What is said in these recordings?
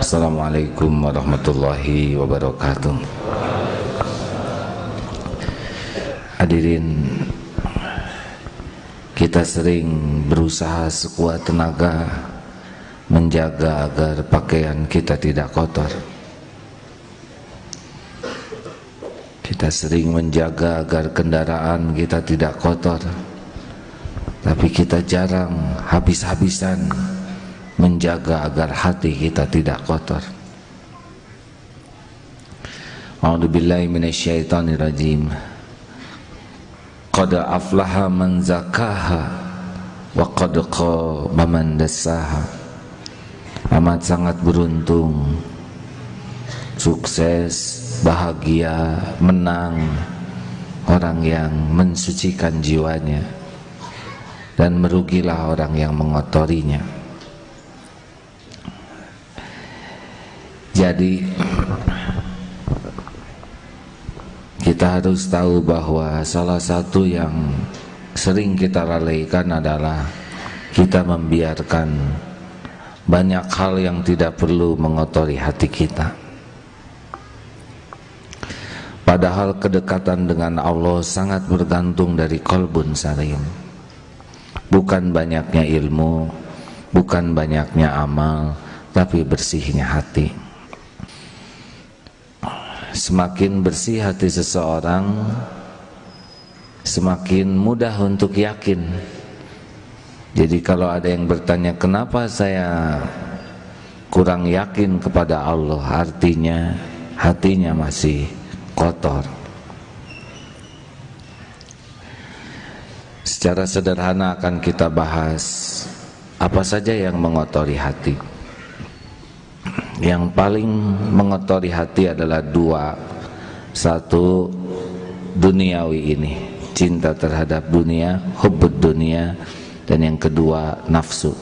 Assalamualaikum warahmatullahi wabarakatuh. Hadirin, kita sering berusaha sekuat tenaga menjaga agar pakaian kita tidak kotor. Kita sering menjaga agar kendaraan kita tidak kotor, tapi kita jarang habis-habisan menjaga agar hati kita tidak kotor. A'udzubillahi minasyaitonirrajim. Qad aflaha man zakaha wa qad khaba man dassaha. Amat sangat beruntung, sukses, bahagia, menang orang yang mensucikan jiwanya, dan merugilah orang yang mengotorinya. Jadi kita harus tahu bahwa salah satu yang sering kita lalaikan adalah kita membiarkan banyak hal yang tidak perlu mengotori hati kita. Padahal kedekatan dengan Allah sangat bergantung dari qalbun salim. Bukan banyaknya ilmu, bukan banyaknya amal, tapi bersihnya hati. Semakin bersih hati seseorang, semakin mudah untuk yakin. Jadi kalau ada yang bertanya, kenapa saya kurang yakin kepada Allah, artinya hatinya masih kotor. Secara sederhana akan kita bahas apa saja yang mengotori hati. Yang paling mengotori hati adalah dua. Satu, duniawi ini, cinta terhadap dunia, hubbud dunia. Dan yang kedua, nafsu.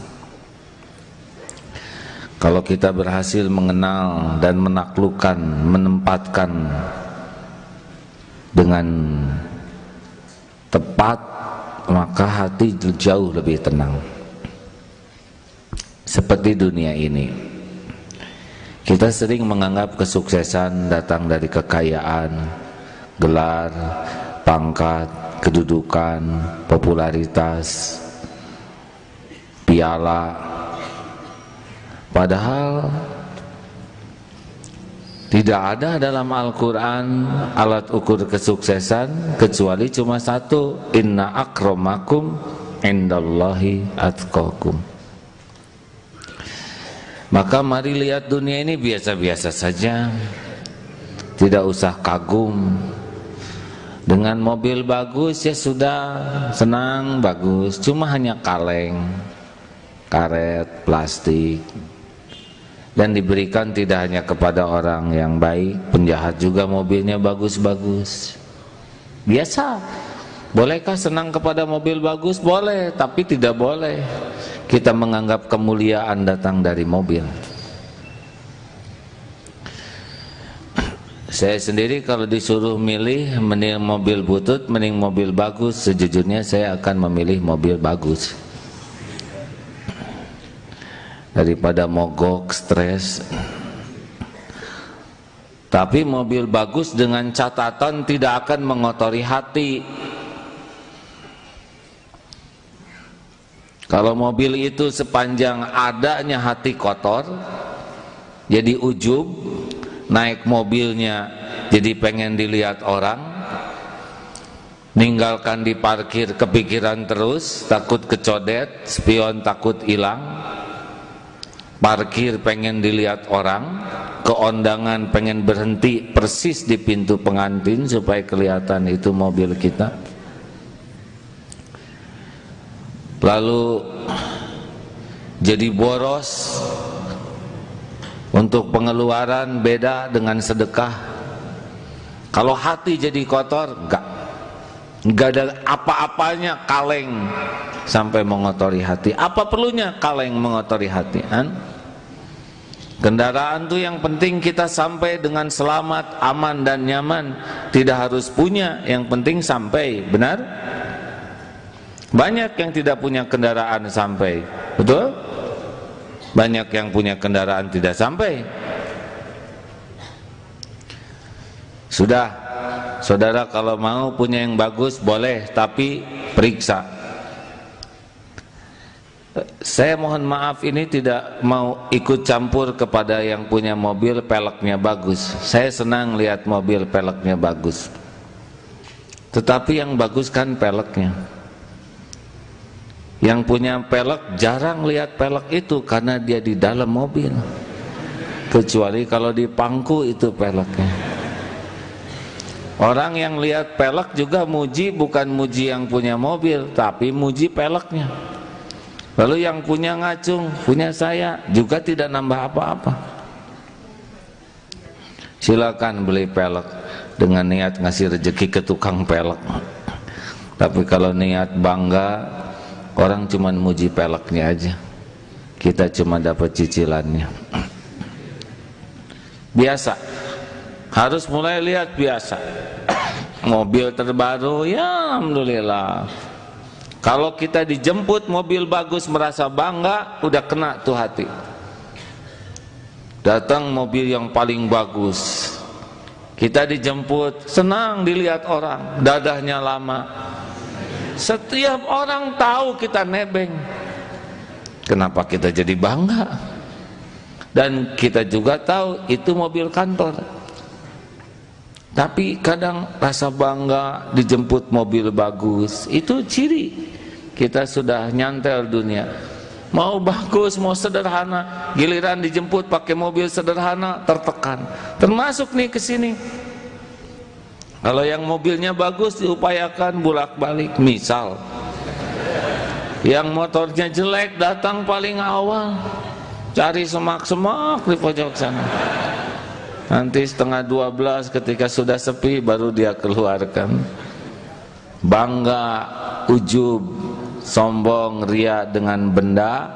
Kalau kita berhasil mengenal dan menaklukkan, menempatkan dengan tepat, maka hati jauh lebih tenang. Seperti dunia ini, kita sering menganggap kesuksesan datang dari kekayaan, gelar, pangkat, kedudukan, popularitas, piala. Padahal tidak ada dalam Al-Quran alat ukur kesuksesan kecuali cuma satu, inna akramakum indallahi atqakum. Maka mari lihat dunia ini biasa-biasa saja, tidak usah kagum. Dengan mobil bagus ya sudah, senang, bagus, cuma hanya kaleng, karet, plastik. Dan diberikan tidak hanya kepada orang yang baik, penjahat juga mobilnya bagus-bagus. Biasa. Bolehkah senang kepada mobil bagus? Boleh, tapi tidak boleh kita menganggap kemuliaan datang dari mobil. Saya sendiri kalau disuruh milih, mending mobil butut, mending mobil bagus, sejujurnya saya akan memilih mobil bagus daripada mogok, stres. Tapi mobil bagus dengan catatan tidak akan mengotori hati. Kalau mobil itu sepanjang adanya hati kotor, jadi ujub, naik mobilnya jadi pengen dilihat orang, ninggalkan di parkir kepikiran terus, takut kecodet, spion takut hilang, parkir pengen dilihat orang, keondangan pengen berhenti persis di pintu pengantin supaya kelihatan itu mobil kita. Lalu jadi boros untuk pengeluaran, beda dengan sedekah. Kalau hati jadi kotor, enggak ada apa-apanya kaleng sampai mengotori hati. Apa perlunya kaleng mengotori hati? Kendaraan tuh yang penting kita sampai dengan selamat, aman dan nyaman. Tidak harus punya, yang penting sampai. Benar? Banyak yang tidak punya kendaraan sampai, betul? Banyak yang punya kendaraan tidak sampai. Sudah, saudara kalau mau punya yang bagus boleh, tapi periksa. Saya mohon maaf, ini tidak mau ikut campur kepada yang punya mobil peleknya bagus. Saya senang lihat mobil peleknya bagus, tetapi yang bagus kan peleknya. Yang punya pelek jarang lihat pelek itu karena dia di dalam mobil, kecuali kalau di pangku itu peleknya. Orang yang lihat pelek juga muji, bukan muji yang punya mobil, tapi muji peleknya. Lalu yang punya ngacung, punya saya, juga tidak nambah apa-apa. Silakan beli pelek dengan niat ngasih rezeki ke tukang pelek. Tapi kalau niat bangga, orang cuma muji peleknya aja, kita cuma dapat cicilannya. Biasa, harus mulai lihat biasa. Mobil terbaru, ya alhamdulillah. Kalau kita dijemput mobil bagus merasa bangga, udah kena tuh hati. Datang mobil yang paling bagus, kita dijemput, senang dilihat orang, dadahnya lama. Setiap orang tahu kita nebeng. Kenapa kita jadi bangga? Dan kita juga tahu itu mobil kantor. Tapi kadang rasa bangga dijemput mobil bagus, itu ciri kita sudah nyantel dunia. Mau bagus, mau sederhana, giliran dijemput pakai mobil sederhana tertekan. Termasuk nih ke sini. Kalau yang mobilnya bagus diupayakan bolak-balik. Misal yang motornya jelek datang paling awal, cari semak-semak di pojok sana. Nanti setengah 12 ketika sudah sepi baru dia keluarkan. Bangga, ujub, sombong, ria dengan benda,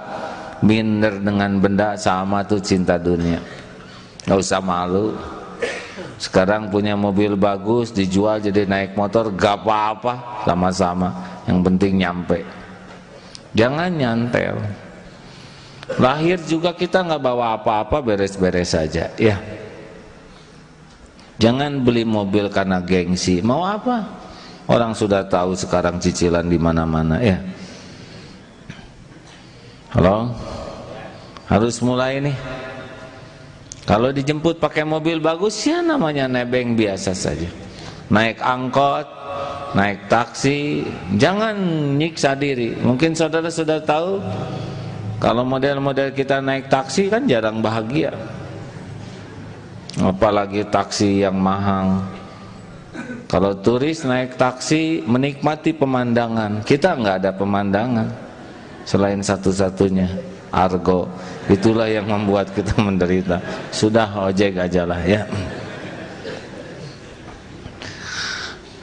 minder dengan benda, sama tuh cinta dunia. Gak usah malu. Sekarang punya mobil bagus dijual jadi naik motor, gak apa-apa, sama-sama. Yang penting nyampe. Jangan nyantel. Lahir juga kita gak bawa apa-apa, beres-beres saja, ya. Jangan beli mobil karena gengsi. Mau apa? Orang sudah tahu sekarang cicilan di mana-mana, ya. Halo? Harus mulai nih. Kalau dijemput pakai mobil bagus, ya namanya nebeng biasa saja. Naik angkot, naik taksi, jangan nyiksa diri. Mungkin saudara sudah tahu, kalau model-model kita naik taksi kan jarang bahagia. Apalagi taksi yang mahal. Kalau turis naik taksi menikmati pemandangan, kita nggak ada pemandangan selain satu-satunya argo. Itulah yang membuat kita menderita. Sudah ojek aja lah, ya.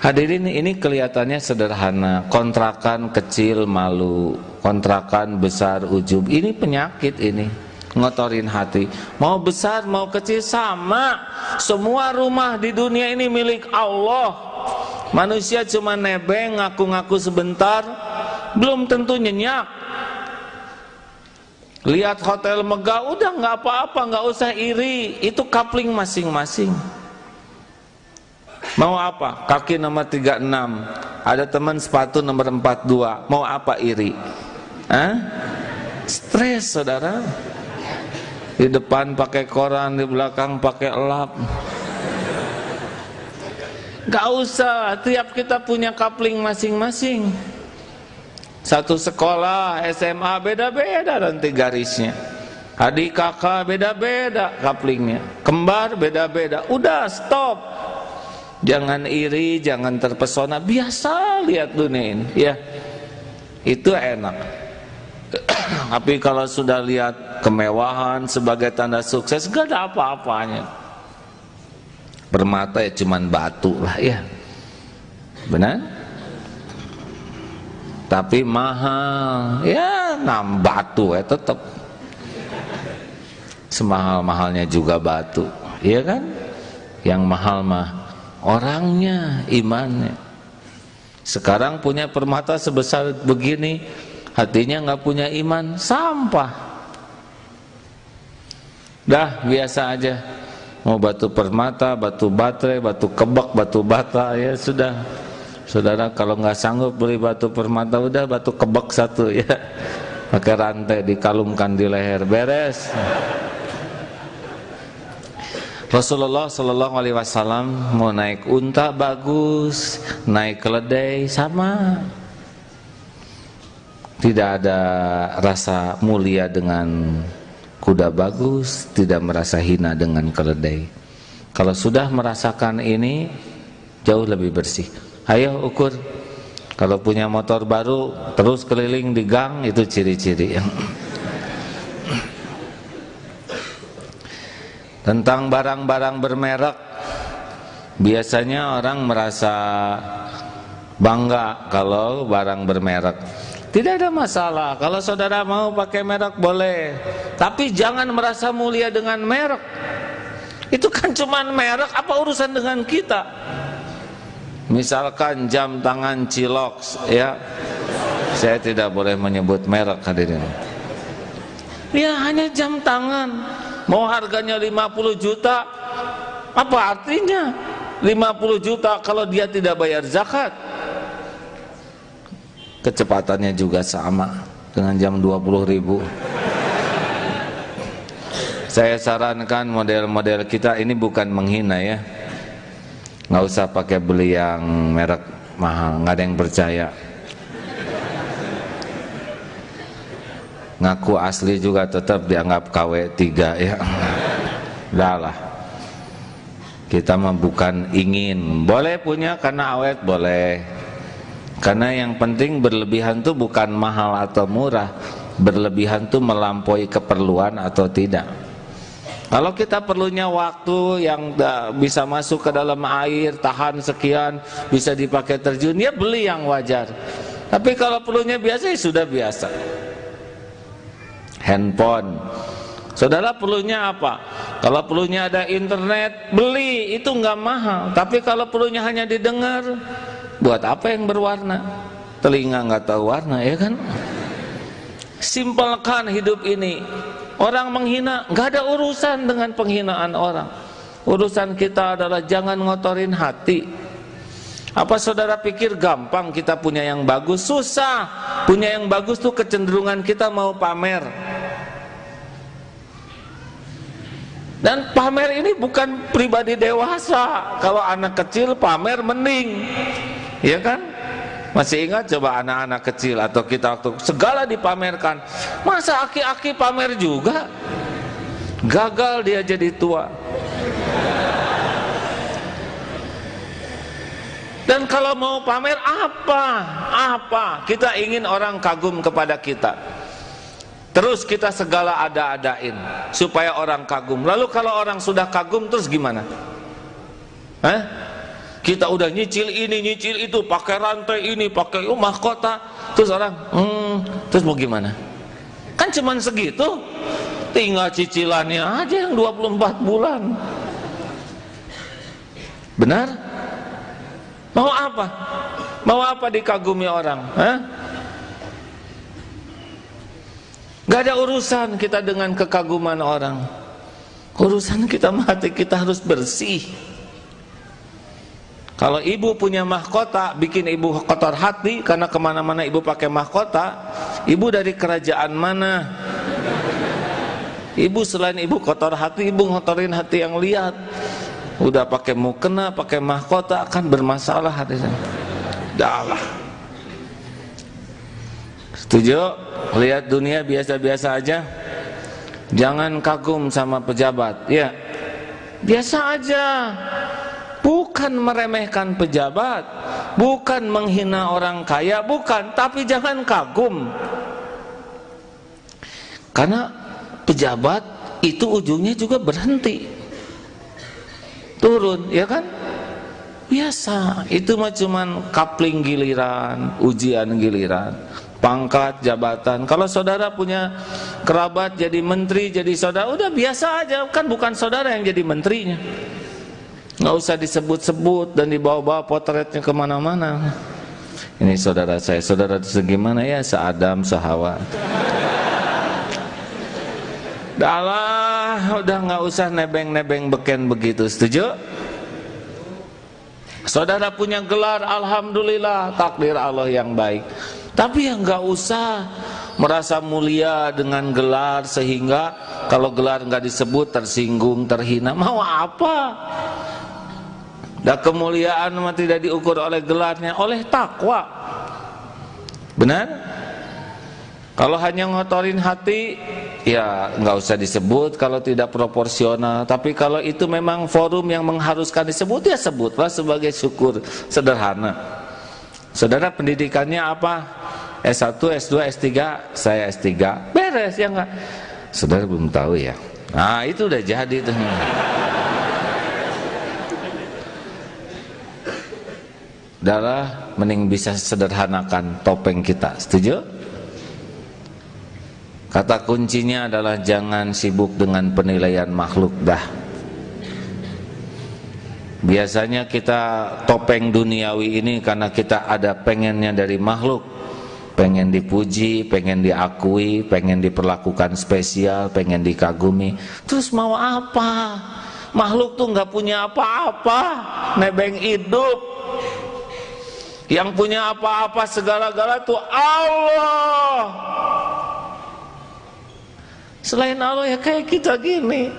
Hadirin, ini kelihatannya sederhana. Kontrakan kecil malu, kontrakan besar ujub. Ini penyakit ini. Ngotorin hati. Mau besar mau kecil sama. Semua rumah di dunia ini milik Allah. Manusia cuma nebeng, ngaku-ngaku sebentar, belum tentu nyenyak. Lihat hotel megah, udah nggak apa-apa, nggak usah iri. Itu kapling masing-masing. Mau apa? Kaki nomor 36, ada teman sepatu nomor 42. Mau apa iri? Stres, saudara. Di depan pakai koran, di belakang pakai elap. Gak usah, tiap kita punya kapling masing-masing. Satu sekolah, SMA beda-beda nanti garisnya. Adik kakak beda-beda kaplingnya. Kembar beda-beda. Udah, stop. Jangan iri, jangan terpesona. Biasa lihat dunia ini, ya. Itu enak. Tapi kalau sudah lihat kemewahan sebagai tanda sukses, gak ada apa-apanya. Permata ya cuman batu lah, ya. Benar? Tapi mahal, ya batu ya tetap. Semahal-mahalnya juga batu, iya kan? Yang mahal mah orangnya, imannya. Sekarang punya permata sebesar begini, hatinya nggak punya iman, sampah. Dah biasa aja. Mau batu permata, batu baterai, batu kebak, batu bata, ya sudah. Saudara kalau nggak sanggup beli batu permata, udah batu kebak satu ya. Pakai rantai dikalungkan di leher, beres. Rasulullah Shallallahu Alaihi Wasallam mau naik unta bagus, naik keledai sama. Tidak ada rasa mulia dengan kuda bagus, tidak merasa hina dengan keledai. Kalau sudah merasakan ini, jauh lebih bersih. Ayo ukur. Kalau punya motor baru terus keliling di gang, itu ciri-ciri. Tentang barang-barang bermerek, biasanya orang merasa bangga kalau barang bermerek. Tidak ada masalah, kalau saudara mau pakai merek boleh, tapi jangan merasa mulia dengan merek. Itu kan cuman merek, apa urusan dengan kita? Misalkan jam tangan Cilox, ya, saya tidak boleh menyebut merek hadirin. Ya hanya jam tangan, mau harganya 50 juta, apa artinya 50 juta kalau dia tidak bayar zakat? Kecepatannya juga sama dengan jam 20.000. Saya sarankan model-model kita ini bukan menghina ya, nggak usah pakai beli yang merek mahal, nggak ada yang percaya. Ngaku asli juga tetap dianggap KW3 ya. Udah lah, kita mah bukan ingin, boleh punya karena awet boleh, karena yang penting berlebihan tuh bukan mahal atau murah, berlebihan tuh melampaui keperluan atau tidak. Kalau kita perlunya waktu yang bisa masuk ke dalam air, tahan sekian, bisa dipakai terjun, ya beli yang wajar. Tapi kalau perlunya biasa, ya sudah biasa. Handphone, saudara perlunya apa? Kalau perlunya ada internet, beli, itu nggak mahal. Tapi kalau perlunya hanya didengar, buat apa yang berwarna? Telinga nggak tahu warna, ya kan? Simpelkan hidup ini. Orang menghina, nggak ada urusan dengan penghinaan orang. Urusan kita adalah jangan ngotorin hati. Apa saudara pikir gampang kita punya yang bagus? Susah. Punya yang bagus tuh kecenderungan kita mau pamer. Dan pamer ini bukan pribadi dewasa. Kalau anak kecil pamer mending, ya kan? Masih ingat coba anak-anak kecil atau kita waktu segala dipamerkan. Masa aki-aki pamer juga? Gagal dia jadi tua. Dan kalau mau pamer apa? Kita ingin orang kagum kepada kita. Terus kita segala ada-adain supaya orang kagum. Lalu kalau orang sudah kagum terus gimana? Kita udah nyicil ini, nyicil itu, pakai rantai ini, pakai mahkota, terus orang, terus mau gimana? Kan cuman segitu, tinggal cicilannya aja yang 24 bulan. Benar? Mau apa? Mau apa dikagumi orang? Gak ada urusan kita dengan kekaguman orang. Urusan kita mati, kita harus bersih. Kalau ibu punya mahkota, bikin ibu kotor hati karena kemana-mana ibu pakai mahkota. Ibu dari kerajaan mana? Ibu selain ibu kotor hati, ibu ngotorin hati yang lihat. Udah pakai mukena, pakai mahkota akan bermasalah hatinya. Dah lah. Setuju? Lihat dunia biasa-biasa aja. Jangan kagum sama pejabat. Ya, biasa aja. Bukan meremehkan pejabat, bukan menghina orang kaya, bukan, tapi jangan kagum. Karena pejabat itu ujungnya juga berhenti, turun, ya kan? Biasa, itu mah cuman kapling giliran, ujian giliran, pangkat, jabatan. Kalau saudara punya kerabat jadi menteri, jadi saudara, udah biasa aja, kan bukan saudara yang jadi menterinya. Nggak usah disebut-sebut dan dibawa-bawa potretnya kemana-mana. Ini saudara saya, saudara itu segimana ya, seadam, sehawa. Udah nggak usah nebeng-nebeng beken begitu, setuju? Saudara punya gelar, alhamdulillah, takdir Allah yang baik. Tapi ya nggak usah merasa mulia dengan gelar sehingga kalau gelar nggak disebut tersinggung, terhina. Mau apa? Dan kemuliaan tidak diukur oleh gelarnya, oleh takwa. Benar? Kalau hanya ngotorin hati, ya nggak usah disebut kalau tidak proporsional. Tapi kalau itu memang forum yang mengharuskan disebut, ya sebutlah sebagai syukur sederhana. Saudara pendidikannya apa? S1, S2, S3, saya S3. Beres ya enggak? Saudara belum tahu ya? Nah itu udah jadi tuh. Saudara mending bisa sederhanakan topeng kita, setuju? Kata kuncinya adalah jangan sibuk dengan penilaian makhluk dah. Biasanya kita topeng duniawi ini karena kita ada pengennya dari makhluk. Pengen dipuji, pengen diakui, pengen diperlakukan spesial, pengen dikagumi. Terus mau apa? Makhluk tuh nggak punya apa-apa, nebeng hidup. Yang punya apa-apa segala-gala tuh Allah. Selain Allah ya kayak kita gini,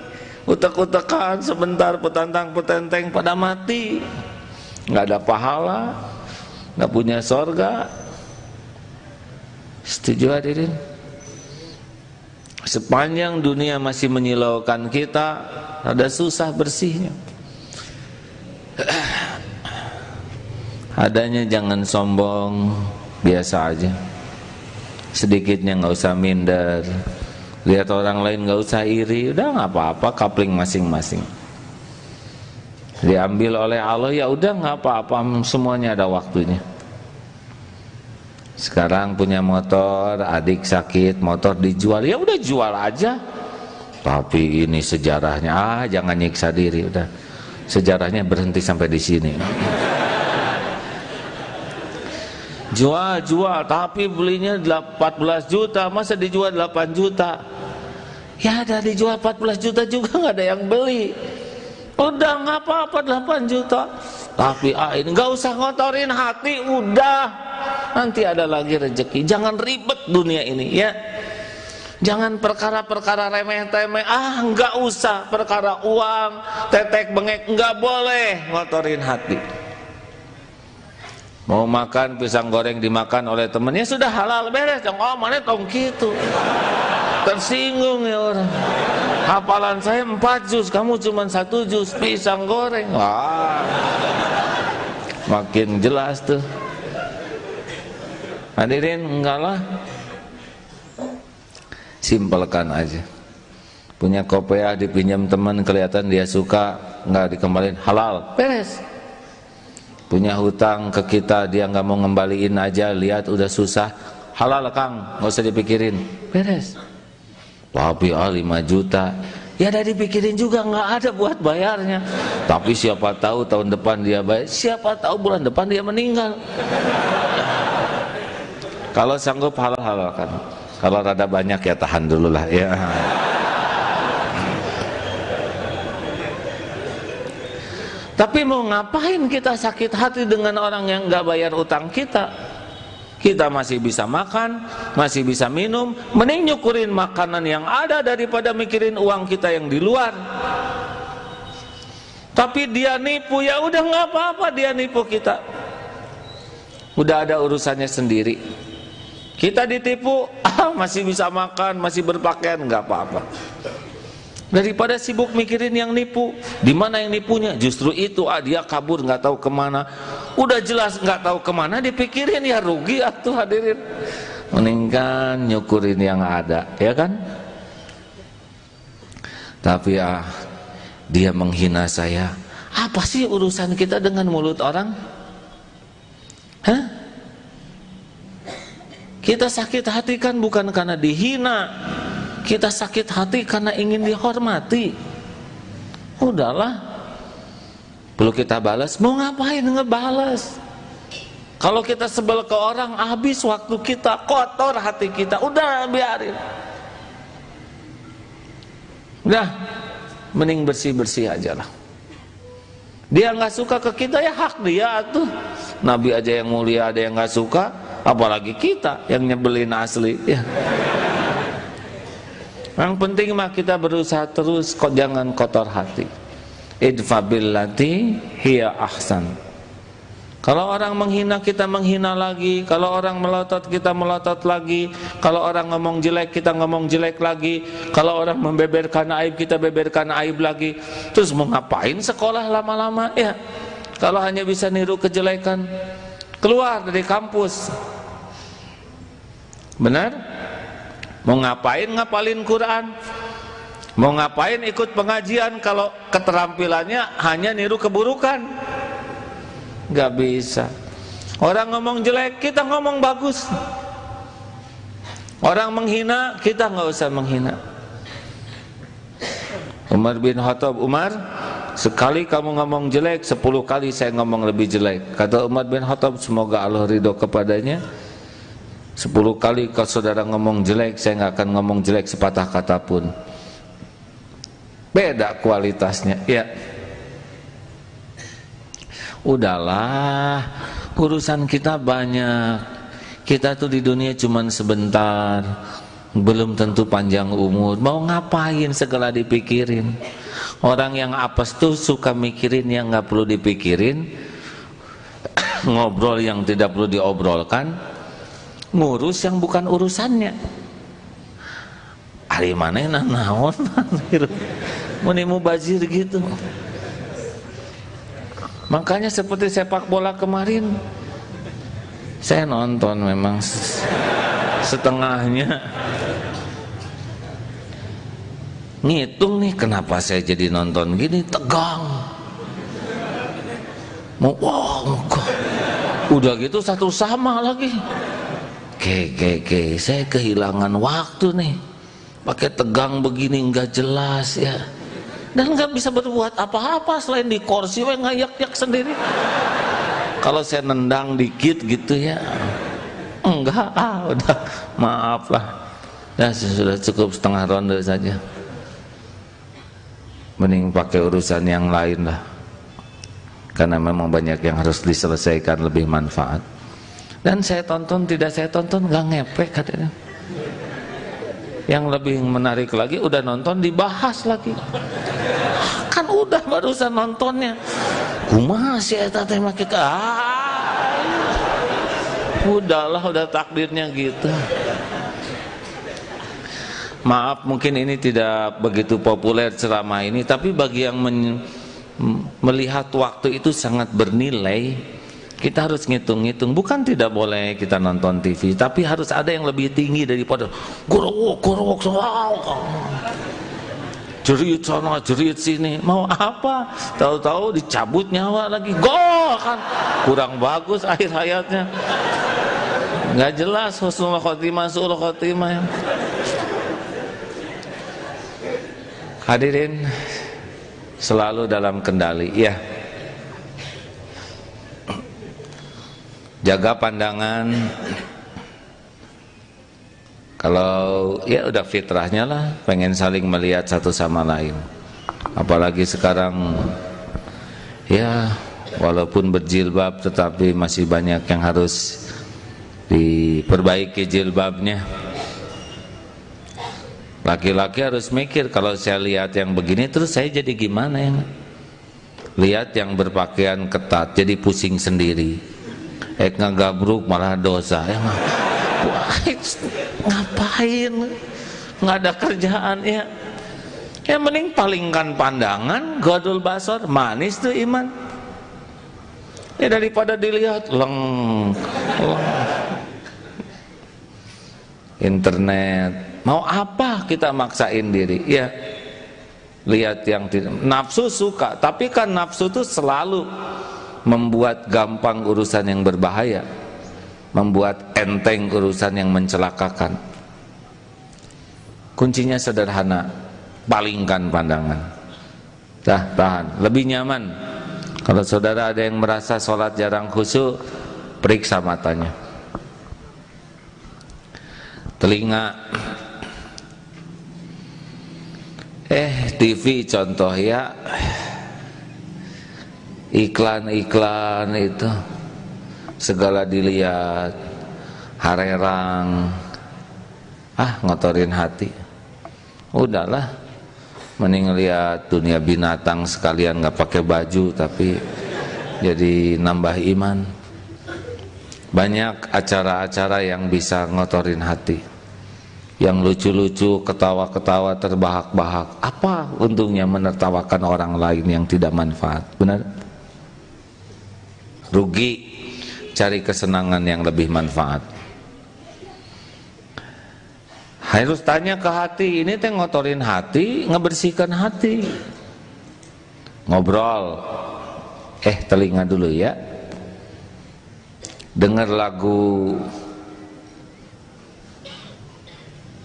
utek-utekan sebentar, petantang-petenteng pada mati, nggak ada pahala, nggak punya sorga. Setuju hadirin? Sepanjang dunia masih menyilaukan kita, ada susah bersihnya. Adanya jangan sombong, biasa aja. Sedikitnya nggak usah minder. Lihat orang lain nggak usah iri, udah nggak apa-apa, kapling masing-masing. Diambil oleh Allah ya udah nggak apa-apa, semuanya ada waktunya. Sekarang punya motor, adik sakit, motor dijual, ya udah jual aja. Tapi ini sejarahnya, jangan nyiksa diri, udah. Sejarahnya berhenti sampai di sini. Jual, tapi belinya 14 juta, masa dijual 8 juta? Ya ada dijual 14 juta juga nggak ada yang beli. Udah nggak apa-apa 8 juta. Tapi ini nggak usah ngotorin hati, udah. Nanti ada lagi rezeki. Jangan ribet dunia ini ya. Jangan perkara-perkara remeh-temeh. Nggak usah perkara uang, tetek bengek, nggak boleh ngotorin hati. Mau makan pisang goreng dimakan oleh temennya sudah halal, beres. Oh mana tong gitu. Tersinggung ya orang. Hafalan saya 4 juz, kamu cuma 1 juz pisang goreng. Wah, makin jelas tuh. Hadirin, enggak lah. Simpelkan aja. Punya kopiah dipinjam teman, kelihatan dia suka, enggak dikembaliin, halal, beres. Punya hutang ke kita, dia nggak mau ngembaliin aja, lihat udah susah, halal Kang, nggak usah dipikirin, beres. Tapi 5 juta, ya udah dipikirin juga, nggak ada buat bayarnya. Tapi siapa tahu tahun depan dia bayar, siapa tahu bulan depan dia meninggal. Kalau sanggup halal kan, kalau rada banyak ya tahan dulu lah ya. Tapi mau ngapain kita sakit hati dengan orang yang nggak bayar utang kita? Kita masih bisa makan, masih bisa minum, mending nyukurin makanan yang ada daripada mikirin uang kita yang di luar. Tapi dia nipu, ya udah nggak apa-apa dia nipu kita. Udah ada urusannya sendiri. Kita ditipu, masih bisa makan, masih berpakaian, nggak apa-apa. Daripada sibuk mikirin yang nipu, di mana yang nipunya? Justru itu, dia kabur nggak tahu kemana. Udah jelas nggak tahu kemana, dipikirin ya rugi atuh hadirin. Mendingan nyukurin yang ada, ya kan? Tapi dia menghina saya. Apa sih urusan kita dengan mulut orang? Hah? Kita sakit hati kan bukan karena dihina. Kita sakit hati karena ingin dihormati. Udahlah, perlu kita balas, mau ngapain ngebalas? Kalau kita sebel ke orang, habis waktu kita, kotor hati kita, udah biarin. Udah, mending bersih-bersih aja lah. Dia nggak suka ke kita, ya hak dia tuh. Nabi aja yang mulia ada yang nggak suka, apalagi kita yang nyebelin asli ya. Yang penting mah kita berusaha terus, kok jangan kotor hati. Idfa billati hiya ahsan. Kalau orang menghina kita menghina lagi, kalau orang melotot kita melotot lagi, kalau orang ngomong jelek kita ngomong jelek lagi, kalau orang membeberkan aib kita beberkan aib lagi. Terus mau ngapain sekolah lama-lama ya? Kalau hanya bisa niru kejelekan, keluar dari kampus. Benar? Mau ngapain ngapalin Quran? Mau ngapain ikut pengajian kalau keterampilannya hanya niru keburukan? Gak bisa. Orang ngomong jelek, kita ngomong bagus. Orang menghina, kita gak usah menghina. Umar bin Khattab, Umar, sekali kamu ngomong jelek, 10 kali saya ngomong lebih jelek. Kata Umar bin Khattab, semoga Allah ridho kepadanya, 10 kali kalau saudara ngomong jelek, saya gak akan ngomong jelek sepatah kata pun. Beda kualitasnya, ya. Udahlah, urusan kita banyak. Kita tuh di dunia cuman sebentar, belum tentu panjang umur. Mau ngapain segala dipikirin? Orang yang apes tuh suka mikirin yang nggak perlu dipikirin, ngobrol yang tidak perlu diobrolkan, ngurus yang bukan urusannya. Ari manehna naon? Muni mubazir gitu. Makanya seperti sepak bola kemarin, saya nonton memang setengahnya. Ngitung nih kenapa saya jadi nonton gini, tegang. Mau udah gitu satu sama lagi. Saya kehilangan waktu nih. Pakai tegang begini nggak jelas ya. Dan nggak bisa berbuat apa-apa selain di kursi ngayak-yak sendiri. Kalau saya nendang dikit gitu ya, enggak, udah maaf lah, ya sudah cukup setengah ronde saja. Mending pakai urusan yang lain lah, karena memang banyak yang harus diselesaikan, lebih manfaat. Dan saya tonton tidak saya tonton nggak ngepek katanya. Yang lebih menarik lagi udah nonton dibahas lagi. Kan udah barusan nontonnya. Kumaha sih eta teh make udahlah, udah takdirnya gitu. Maaf mungkin ini tidak begitu populer ceramah ini, tapi bagi yang melihat waktu itu sangat bernilai. Kita harus ngitung-ngitung, bukan tidak boleh kita nonton TV, tapi harus ada yang lebih tinggi daripada gorowok jerit sana jerit sini. Mau apa? Tahu-tahu dicabut nyawa lagi, gol kan, kurang bagus akhir hayatnya, nggak jelas husnul khotimah su'ul khotimah. Hadirin selalu dalam kendali ya. Jaga pandangan. Kalau ya udah fitrahnya lah, pengen saling melihat satu sama lain. Apalagi sekarang ya walaupun berjilbab tetapi masih banyak yang harus diperbaiki jilbabnya. Laki-laki harus mikir, kalau saya lihat yang begini terus saya jadi gimana ya? Lihat yang berpakaian ketat jadi pusing sendiri. Ngagabruk malah dosa ya. Ngapain? Nggak ada kerjaan ya. Ya mending palingkan pandangan, gadul basor, manis tuh iman. Ya daripada dilihat leng. Internet, mau apa kita maksain diri? Ya lihat yang tidak, nafsu suka, tapi kan nafsu tuh selalu membuat gampang urusan yang berbahaya, membuat enteng urusan yang mencelakakan. Kuncinya sederhana, palingkan pandangan. Tahan, lebih nyaman. Kalau saudara ada yang merasa sholat jarang khusyuk, periksa matanya, telinga. TV contoh ya, iklan-iklan itu segala dilihat, harerang, ngotorin hati. Udahlah, mending lihat dunia binatang sekalian, nggak pakai baju tapi jadi nambah iman. Banyak acara-acara yang bisa ngotorin hati, yang lucu-lucu, ketawa-ketawa, terbahak-bahak. Apa untungnya menertawakan orang lain yang tidak manfaat? Benar? Rugi. Cari kesenangan yang lebih manfaat. Harus tanya ke hati, ini teh ngotorin hati, ngebersihkan hati. Ngobrol, telinga dulu ya. Dengar lagu.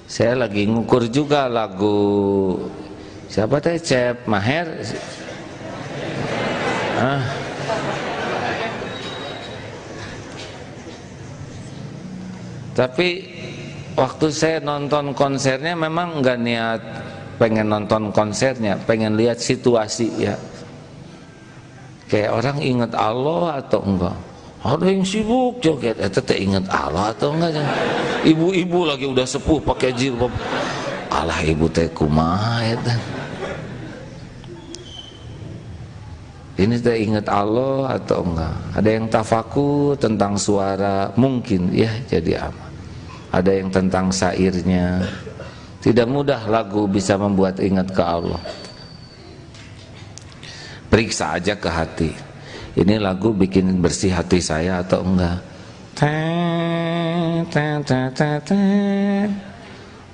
Saya lagi ngukur juga lagu siapa teh, Cep Maher. Tapi waktu saya nonton konsernya memang nggak niat pengen nonton konsernya, pengen lihat situasi ya. Kayak orang ingat Allah atau enggak? Ada yang sibuk joget, teh ingat Allah atau enggak? Ibu-ibu lagi udah sepuh pakai jilbab. Alah ibu teh kumaha eta. Ini teh ingat Allah atau enggak? Ada yang tafakur tentang suara, mungkin ya jadi aman. Ada yang tentang syairnya. Tidak mudah lagu bisa membuat ingat ke Allah. Periksa aja ke hati. Ini lagu bikin bersih hati saya atau enggak?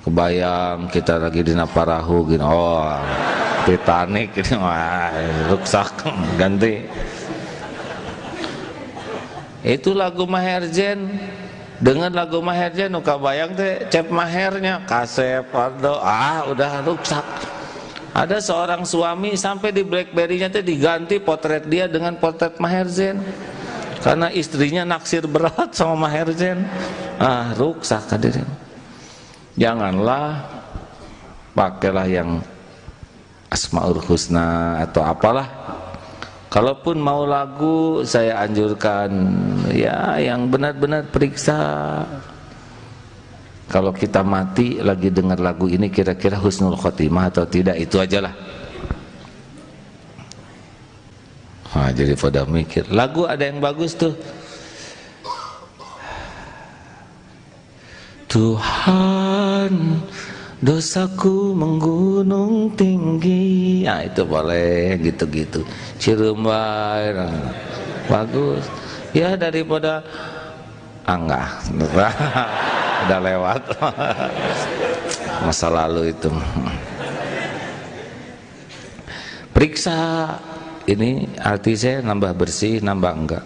Kebayang kita lagi di Naparahu gini, Titanic ini, rusak, ganti. Itu lagu Maher Zain. Dengan lagu Maher Zain, kabayang teh Cep Mahernya, Kasep, Aldo, udah rusak. Ada seorang suami sampai di BlackBerry-nya teh diganti potret dia dengan potret Maher Zain. Karena istrinya naksir berat sama Maher Zain. Rusak hadirin. Janganlah pakailah yang Asmaul Husna atau apalah. Kalaupun mau lagu, saya anjurkan ya yang benar-benar periksa. Kalau kita mati lagi dengar lagu ini, kira-kira husnul khotimah atau tidak, itu ajalah. Jadi pada mikir, lagu ada yang bagus tuh. Tuhan, dosaku menggunung tinggi. Itu boleh gitu-gitu. Cirembai, bagus. Ya daripada enggak. Udah lewat. Masa lalu itu. Periksa ini hati saya nambah bersih, nambah enggak.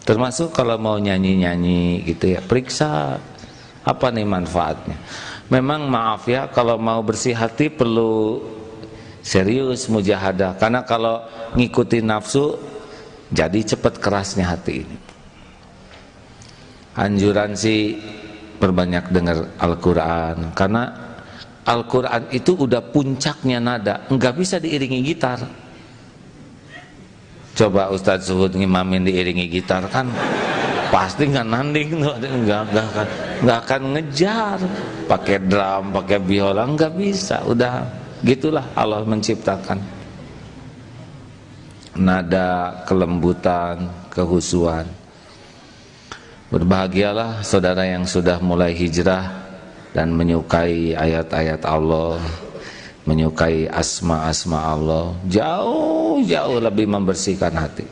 Termasuk kalau mau nyanyi-nyanyi gitu ya, periksa apa nih manfaatnya. Memang maaf ya, kalau mau bersih hati perlu serius mujahadah. Karena kalau ngikutin nafsu, jadi cepat kerasnya hati ini. Anjuran sih perbanyak dengar Al-Quran. Karena Al-Quran itu udah puncaknya nada, nggak bisa diiringi gitar. Coba Ustadz Suhud ngimamin diiringi gitar kan pasti nggak nanding tuh, nggak akan ngejar. Pakai drum, pakai biola nggak bisa. Udah gitulah Allah menciptakan nada, kelembutan, kehusuan. Berbahagialah saudara yang sudah mulai hijrah dan menyukai ayat-ayat Allah, menyukai asma-asma Allah. Jauh-jauh lebih membersihkan hati.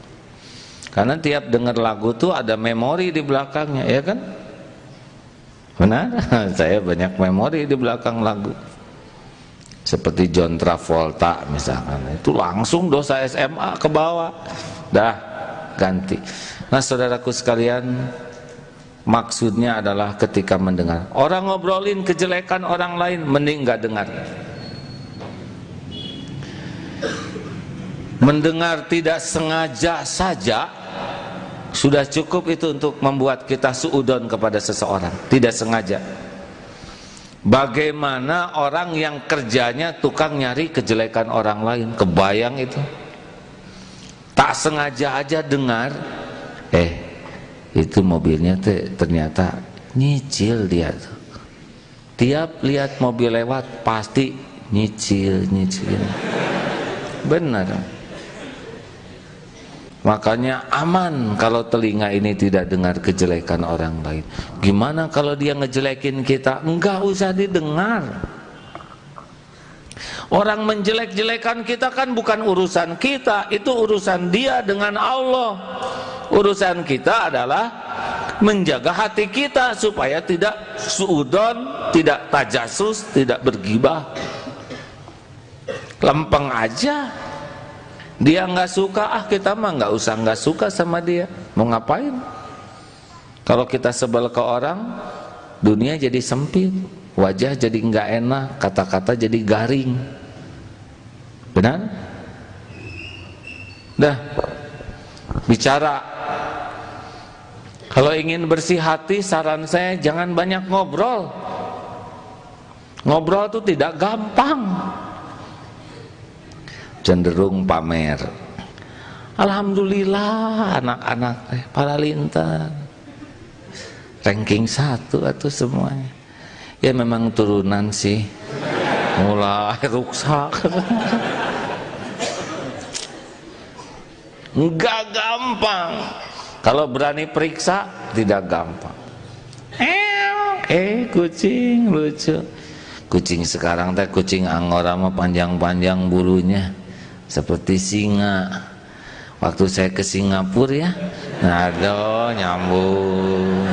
Karena tiap dengar lagu tuh ada memori di belakangnya, ya kan? Benar? Saya banyak memori di belakang lagu. Seperti John Travolta misalkan, itu langsung dosa SMA ke bawah. Dah, ganti. Nah saudaraku sekalian, maksudnya adalah ketika mendengar orang ngobrolin kejelekan orang lain, mending gak dengar. Mendengar tidak sengaja saja sudah cukup itu untuk membuat kita suudon kepada seseorang, tidak sengaja. Bagaimana orang yang kerjanya tukang nyari kejelekan orang lain? Kebayang itu? Tak sengaja aja dengar, itu mobilnya ternyata nyicil dia tuh. Tiap lihat mobil lewat pasti nyicil. Benar. Makanya aman kalau telinga ini tidak dengar kejelekan orang lain. Gimana kalau dia ngejelekin kita? Enggak usah didengar. Orang menjelek-jelekan kita kan bukan urusan kita, itu urusan dia dengan Allah. Urusan kita adalah menjaga hati kita supaya tidak suudon, tidak tajasus, tidak bergibah. Lempeng aja. Dia nggak suka, kita mah nggak usah nggak suka sama dia. Mau ngapain? Kalau kita sebel ke orang, dunia jadi sempit, wajah jadi nggak enak, kata-kata jadi garing. Benar? Dah, bicara. Kalau ingin bersih hati, saran saya jangan banyak ngobrol. Ngobrol itu tidak gampang. Cenderung pamer. Alhamdulillah anak-anak para lintan ranking 1 atau semuanya. Ya memang turunan sih. Mulai rusak. Enggak gampang. Kalau berani periksa tidak gampang. Kucing lucu. Kucing sekarang teh kucing Angora mah panjang-panjang bulunya. Seperti singa. Waktu saya ke Singapura ya, aduh nyambung.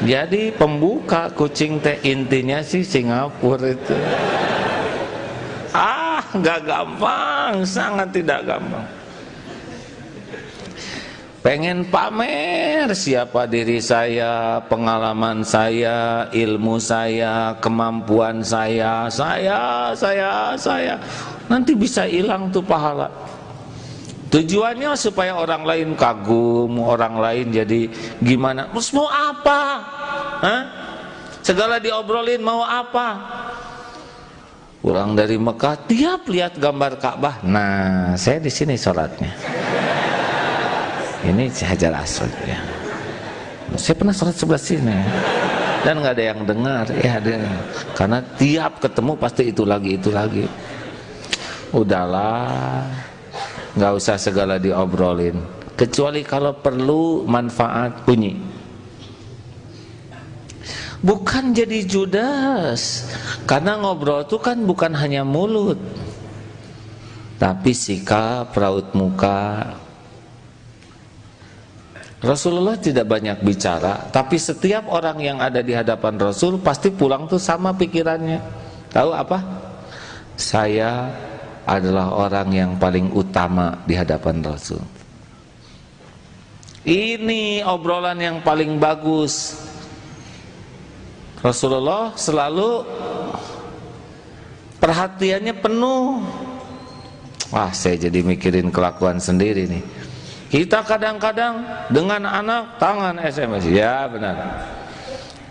Jadi pembuka kucing teh intinya sih Singapura itu. Nggak gampang, sangat tidak gampang. Pengen pamer siapa diri saya, pengalaman saya, ilmu saya, kemampuan saya. Nanti bisa hilang tuh pahala. Tujuannya supaya orang lain kagum, orang lain jadi gimana? Terus mau apa? Segala diobrolin mau apa? Pulang dari Mekah, tiap lihat gambar Ka'bah. Nah, saya di sini sholatnya. Ini Hajar Aswad ya. Saya pernah sholat sebelah sini. Dan nggak ada yang dengar ya, karena tiap ketemu pasti itu lagi. Udahlah, nggak usah segala diobrolin, kecuali kalau perlu manfaat bunyi. Bukan jadi judes, karena ngobrol itu kan bukan hanya mulut, tapi sikap, raut muka. Rasulullah tidak banyak bicara, tapi setiap orang yang ada di hadapan Rasul pasti pulang tuh sama pikirannya. Tahu apa? Saya adalah orang yang paling utama di hadapan Rasul. Ini obrolan yang paling bagus. Rasulullah selalu perhatiannya penuh. Wah, saya jadi mikirin kelakuan sendiri nih. Kita kadang-kadang dengan anak tangan SMS. Ya benar.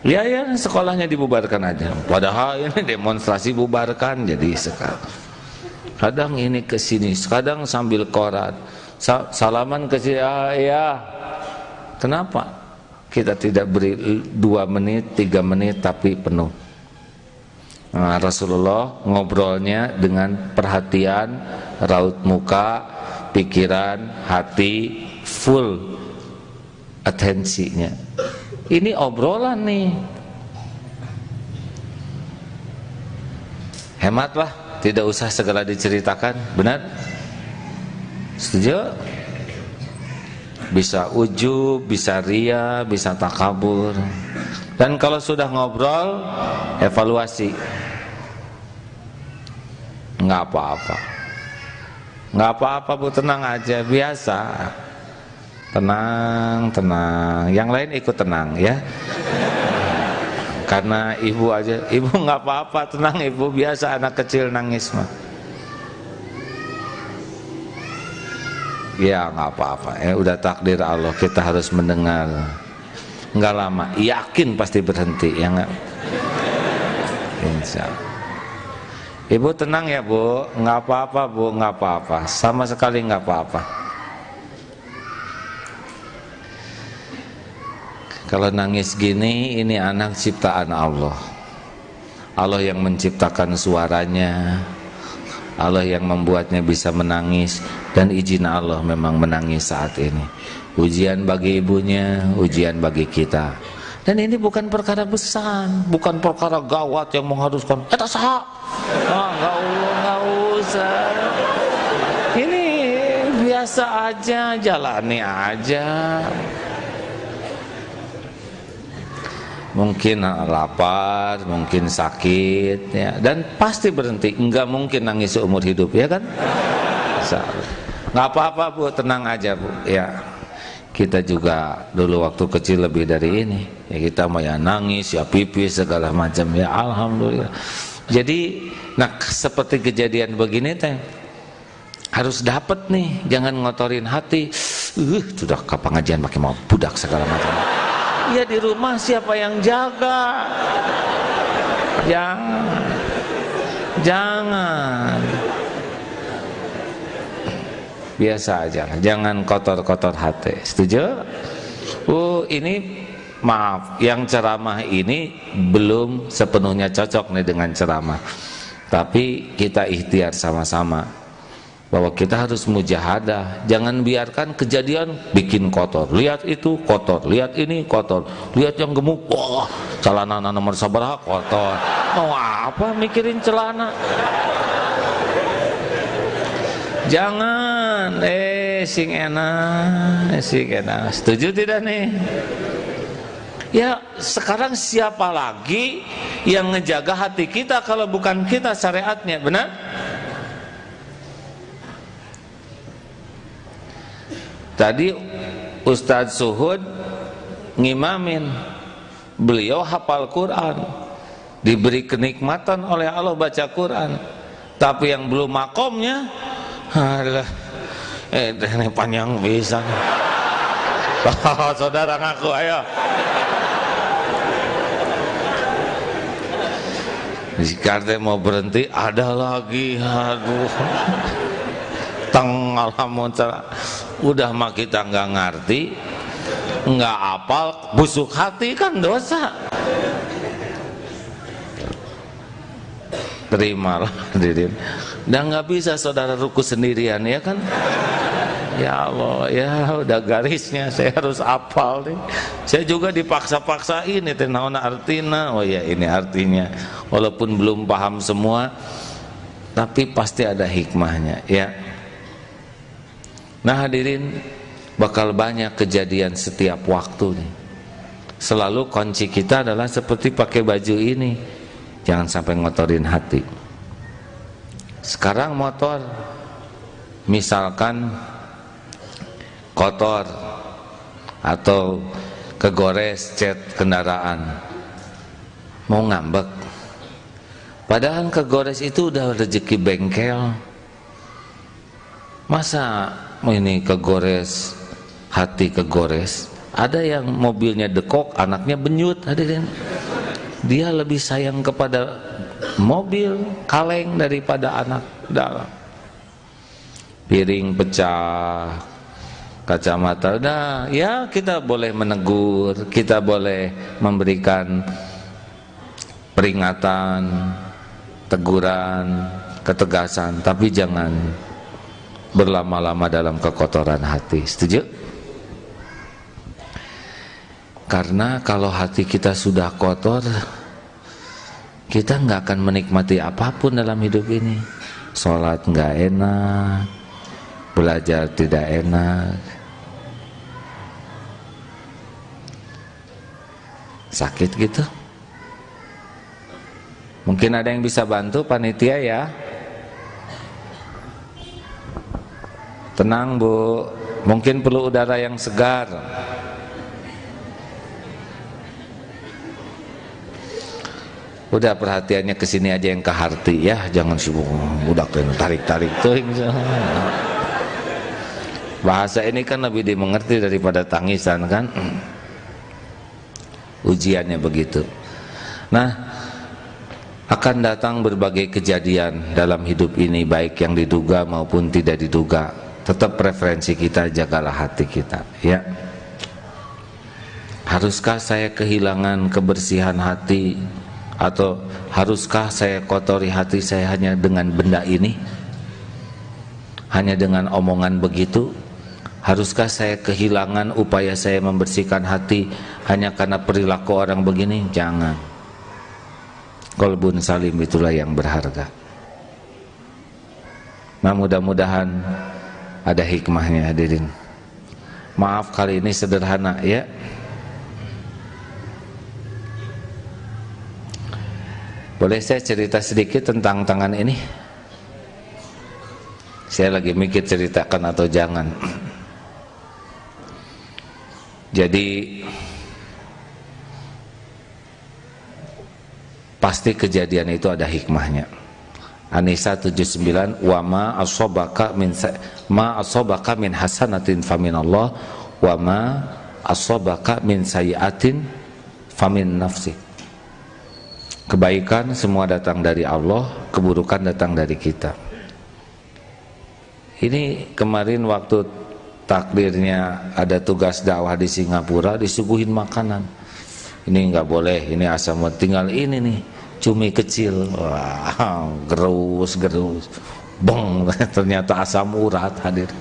Ya sekolahnya dibubarkan aja. Padahal ini demonstrasi bubarkan jadi sekarang. Kadang ini ke sini, kadang sambil koran, salaman ke sini. Ya, kenapa kita tidak beri 2 menit, 3 menit tapi penuh? Nah, Rasulullah ngobrolnya dengan perhatian, raut muka, pikiran, hati, full atensinya. Ini obrolan nih. Hematlah. Tidak usah segala diceritakan, benar? Setuju? Bisa ujub, bisa ria, bisa takabur. Dan kalau sudah ngobrol, evaluasi. Nggak apa-apa. Nggak apa-apa Bu, tenang aja, biasa. Tenang. Yang lain ikut tenang ya. Karena ibu aja, ibu nggak apa-apa, tenang ibu, biasa anak kecil nangis mah. Ya nggak apa-apa, udah takdir Allah, kita harus mendengar. Nggak lama, yakin pasti berhenti, ya nggak? Insya Allah. Ibu tenang ya Bu, nggak apa-apa Bu, nggak apa-apa, sama sekali nggak apa-apa. Kalau nangis gini, ini anak ciptaan Allah. Allah yang menciptakan suaranya, Allah yang membuatnya bisa menangis, dan izin Allah memang menangis saat ini. Ujian bagi ibunya, ujian bagi kita. Dan ini bukan perkara besar, bukan perkara gawat yang mengharuskan eta saha. Nggak usah. Ini biasa aja, jalani aja. Mungkin lapar, mungkin sakit, ya, dan pasti berhenti. Enggak mungkin nangis seumur hidup, ya kan? Nggak apa-apa Bu, tenang aja Bu. Ya, kita juga dulu waktu kecil lebih dari ini. Ya kita mau ya nangis, ya pipis segala macam. Ya alhamdulillah. Jadi, nah seperti kejadian begini teh harus dapat nih, jangan ngotorin hati. Sudah ke pengajian pakai mau budak segala macam. Ya di rumah siapa yang jaga? Jangan. Biasa aja, jangan kotor-kotor hati. Setuju? Ini maaf, yang ceramah ini belum sepenuhnya cocok nih dengan ceramah. Tapi kita ikhtiar sama-sama bahwa kita harus mujahadah, jangan biarkan kejadian bikin kotor. Lihat itu kotor, lihat ini kotor, lihat yang gemuk, wah celana nomor sabaraha kotor. Mau apa mikirin celana? Jangan, sing enak. Setuju tidak nih? Ya sekarang siapa lagi yang ngejaga hati kita kalau bukan kita syariatnya, benar? Tadi Ustadz Suhud ngimamin, beliau hafal Quran, diberi kenikmatan oleh Allah baca Quran, tapi yang belum makomnya adalah ini panjang bisa. Saudara ngaku, ayo. Jika mau berhenti ada lagi, aduh. Alhamdulillah, udah mah kita nggak ngerti, nggak apal, busuk hati kan dosa. Terimalah hadirin. Dan nggak bisa saudara ruku sendirian, ya kan? Ya Allah, ya udah garisnya saya harus apal nih. Saya juga dipaksa-paksa ini naon artina. Oh ya ini artinya, walaupun belum paham semua, tapi pasti ada hikmahnya, ya. Nah hadirin, bakal banyak kejadian setiap waktu nih. Selalu kunci kita adalah seperti pakai baju ini, jangan sampai ngotorin hati. Sekarang motor, misalkan kotor atau kegores cat kendaraan, mau ngambek, padahal kegores itu udah rezeki bengkel. Masa ini kegores, hati kegores? Ada yang mobilnya dekok, anaknya benyut, hadirin. Dia lebih sayang kepada mobil kaleng daripada anak dalam. Piring pecah, kacamata, nah ya kita boleh menegur, kita boleh memberikan peringatan, teguran, ketegasan, tapi jangan berlama-lama dalam kekotoran hati. Setuju? Karena kalau hati kita sudah kotor, kita nggak akan menikmati apapun dalam hidup ini. Sholat nggak enak, belajar tidak enak, sakit gitu. Mungkin ada yang bisa bantu panitia ya. Tenang Bu, mungkin perlu udara yang segar. Udah perhatiannya ke sini aja yang ke hati ya, jangan sibuk udah tarik-tarik tuh. Bahasa ini kan lebih dimengerti daripada tangisan kan. Ujiannya begitu. Nah, Akan datang berbagai kejadian dalam hidup ini, baik yang diduga maupun tidak diduga. Tetap preferensi kita, jagalah hati kita, ya. Haruskah saya kehilangan kebersihan hati, atau haruskah saya kotori hati saya hanya dengan benda ini, hanya dengan omongan begitu? Haruskah saya kehilangan upaya saya membersihkan hati hanya karena perilaku orang begini? Jangan. Qalbun salim itulah yang berharga. Nah, mudah-mudahan ada hikmahnya, hadirin. Maaf kali ini sederhana, ya. Boleh saya cerita sedikit tentang tangan ini? Saya lagi mikir ceritakan atau jangan. Jadi pasti kejadian itu ada hikmahnya. An-Nisa 79, wa ma asobaka min hasanatin faminallah, wa ma asobaka min sayiatin famin nafsi. Kebaikan semua datang dari Allah, keburukan datang dari kita. Ini kemarin waktu takdirnya ada tugas dakwah di Singapura, disuguhin makanan. Ini nggak boleh, ini asam, tinggal ini nih, cumi kecil. Wah, gerus, bong, ternyata asam urat, hadir.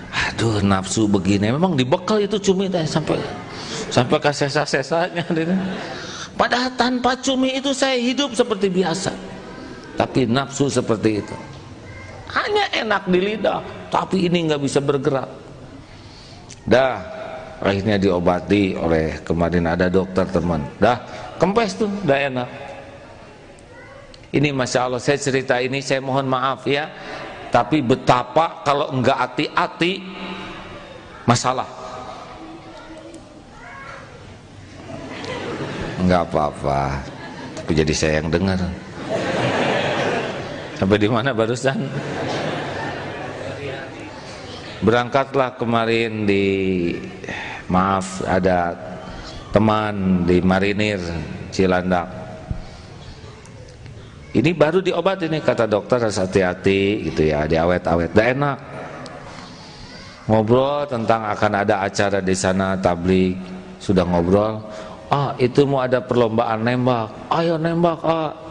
Aduh, nafsu begini, memang dibekal itu cumi teh sampai ke sesa-sesanya. Padahal tanpa cumi itu saya hidup seperti biasa, tapi nafsu seperti itu. Hanya enak di lidah, tapi ini nggak bisa bergerak. Dah, akhirnya diobati oleh, kemarin ada dokter teman, dah kempes tuh, dah enak. Ini Masya Allah, saya cerita ini, saya mohon maaf ya, tapi betapa kalau enggak hati-hati masalah. Enggak apa-apa, tapi jadi saya yang dengar. Sampai di mana barusan? Berangkatlah kemarin maaf, ada teman di Marinir Cilandak. Ini baru diobat ini, kata dokter harus hati-hati gitu ya, diawet-awet. Dah enak. Ngobrol tentang akan ada acara di sana tabligh, sudah ngobrol. Ah, itu mau ada perlombaan nembak. Ayo nembak, ah.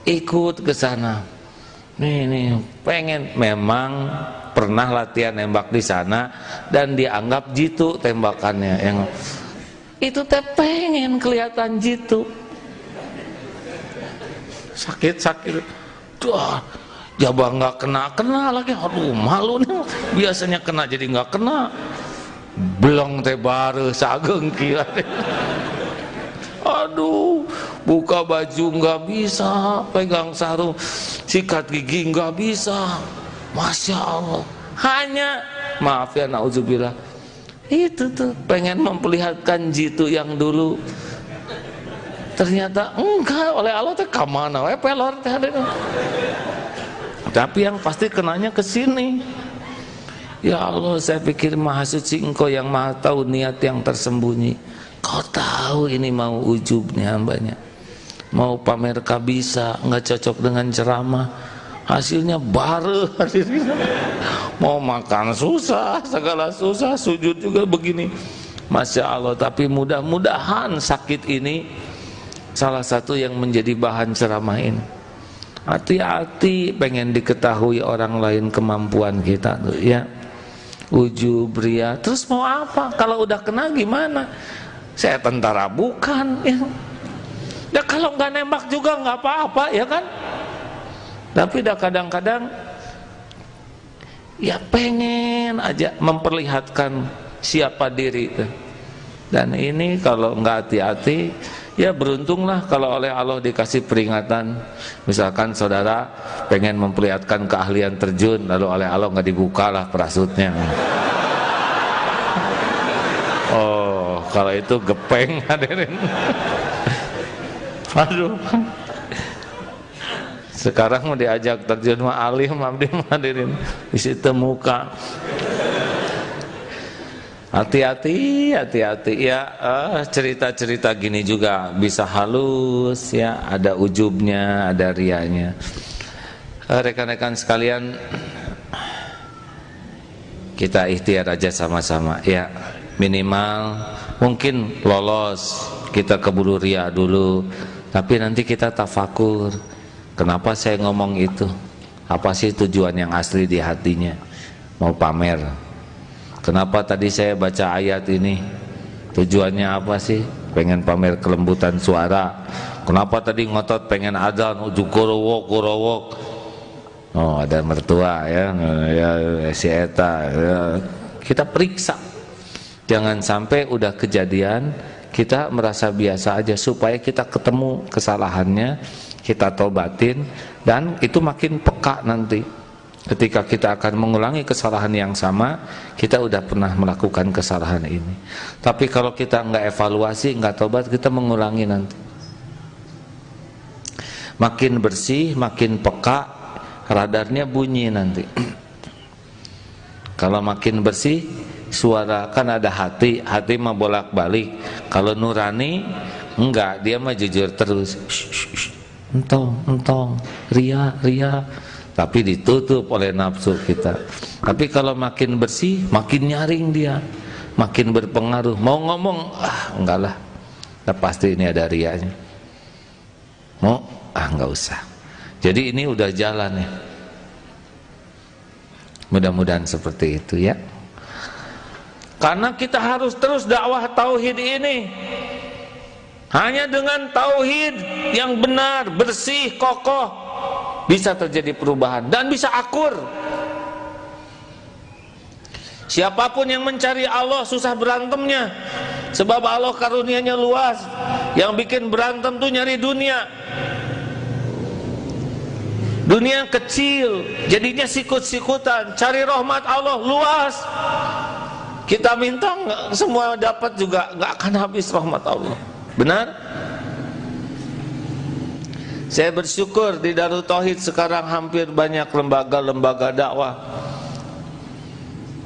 Ikut ke sana. Nih, pengen, memang pernah latihan nembak di sana dan dianggap jitu tembakannya. Yang itu teh pengen kelihatan jitu. Sakit. Duh, jabang nggak kena lagi. Aduh, malu nih. Biasanya kena jadi nggak kena. Belong teh baru sageng kira. Aduh, buka baju nggak bisa, pegang sarung, sikat gigi nggak bisa. Masya Allah. Hanya, maaf ya, na'udzubillah, itu tuh pengen memperlihatkan jitu yang dulu. Ternyata enggak, oleh Allah teh kamana we pelor teh. Tapi yang pasti kenanya ke sini. Ya Allah, saya pikir Maha Suci Engkau yang Maha tahu niat yang tersembunyi. Kau tahu ini mau ujubnya hambanya, mau pamer kabisa, nggak cocok dengan ceramah, hasilnya baru. Mau makan susah, segala susah, sujud juga begini. Masya Allah. Tapi mudah-mudahan sakit ini salah satu yang menjadi bahan ceramah ini. Hati-hati, pengen diketahui orang lain kemampuan kita tuh, ya. Ujub, ria, terus mau apa? Kalau udah kena gimana? Saya tentara bukan, ya. Ya kalau nggak nembak juga nggak apa-apa, ya kan? Tapi dah kadang-kadang ya pengen aja memperlihatkan siapa diri. Dan ini kalau nggak hati-hati, ya beruntunglah kalau oleh Allah dikasih peringatan. Misalkan saudara pengen memperlihatkan keahlian terjun, lalu oleh Allah nggak dibukalah parasutnya. Oh, kalau itu gepeng, hadirin. Aduh. Sekarang mau diajak terjun mah alim, abdi hadirin. Di situ muka. Hati-hati, hati-hati ya. Cerita-cerita gini juga bisa halus ya, ada ujubnya, ada rianya. Rekan-rekan sekalian, kita ikhtiar aja sama-sama ya. Minimal mungkin lolos, kita keburu ria dulu, tapi nanti kita tafakur. Kenapa saya ngomong itu? Apa sih tujuan yang asli di hatinya? Mau pamer? Kenapa tadi saya baca ayat ini? Tujuannya apa sih? Pengen pamer kelembutan suara. Kenapa tadi ngotot pengen adzan ujuk kurowok? Oh, ada mertua ya si eta ya. Kita periksa. Jangan sampai udah kejadian kita merasa biasa aja, supaya kita ketemu kesalahannya, kita tobatin, dan itu makin peka nanti. Ketika kita akan mengulangi kesalahan yang sama, kita udah pernah melakukan kesalahan ini. Tapi kalau kita nggak evaluasi, nggak tobat, kita mengulangi nanti. Makin bersih, makin peka, radarnya bunyi nanti. Kalau makin bersih, suara kan ada hati mah bolak-balik. Kalau nurani, enggak, dia mah jujur terus. Entong, ria. Tapi ditutup oleh nafsu kita. Tapi kalau makin bersih, makin nyaring dia, makin berpengaruh. Mau ngomong, enggak lah, nah, pasti ini ada rianya. Mau, enggak usah. Jadi ini udah jalan ya. Mudah-mudahan seperti itu ya. Karena kita harus terus dakwah tauhid ini. Hanya dengan tauhid yang benar, bersih, kokoh, bisa terjadi perubahan dan bisa akur. Siapapun yang mencari Allah susah berantemnya, sebab Allah karunianya luas. Yang bikin berantem tuh nyari dunia. Dunia kecil, jadinya sikut-sikutan. Cari rahmat Allah luas. Kita minta semua dapat juga, nggak akan habis rahmat Allah. Benar? Saya bersyukur di Darut Tauhid sekarang hampir banyak lembaga-lembaga dakwah.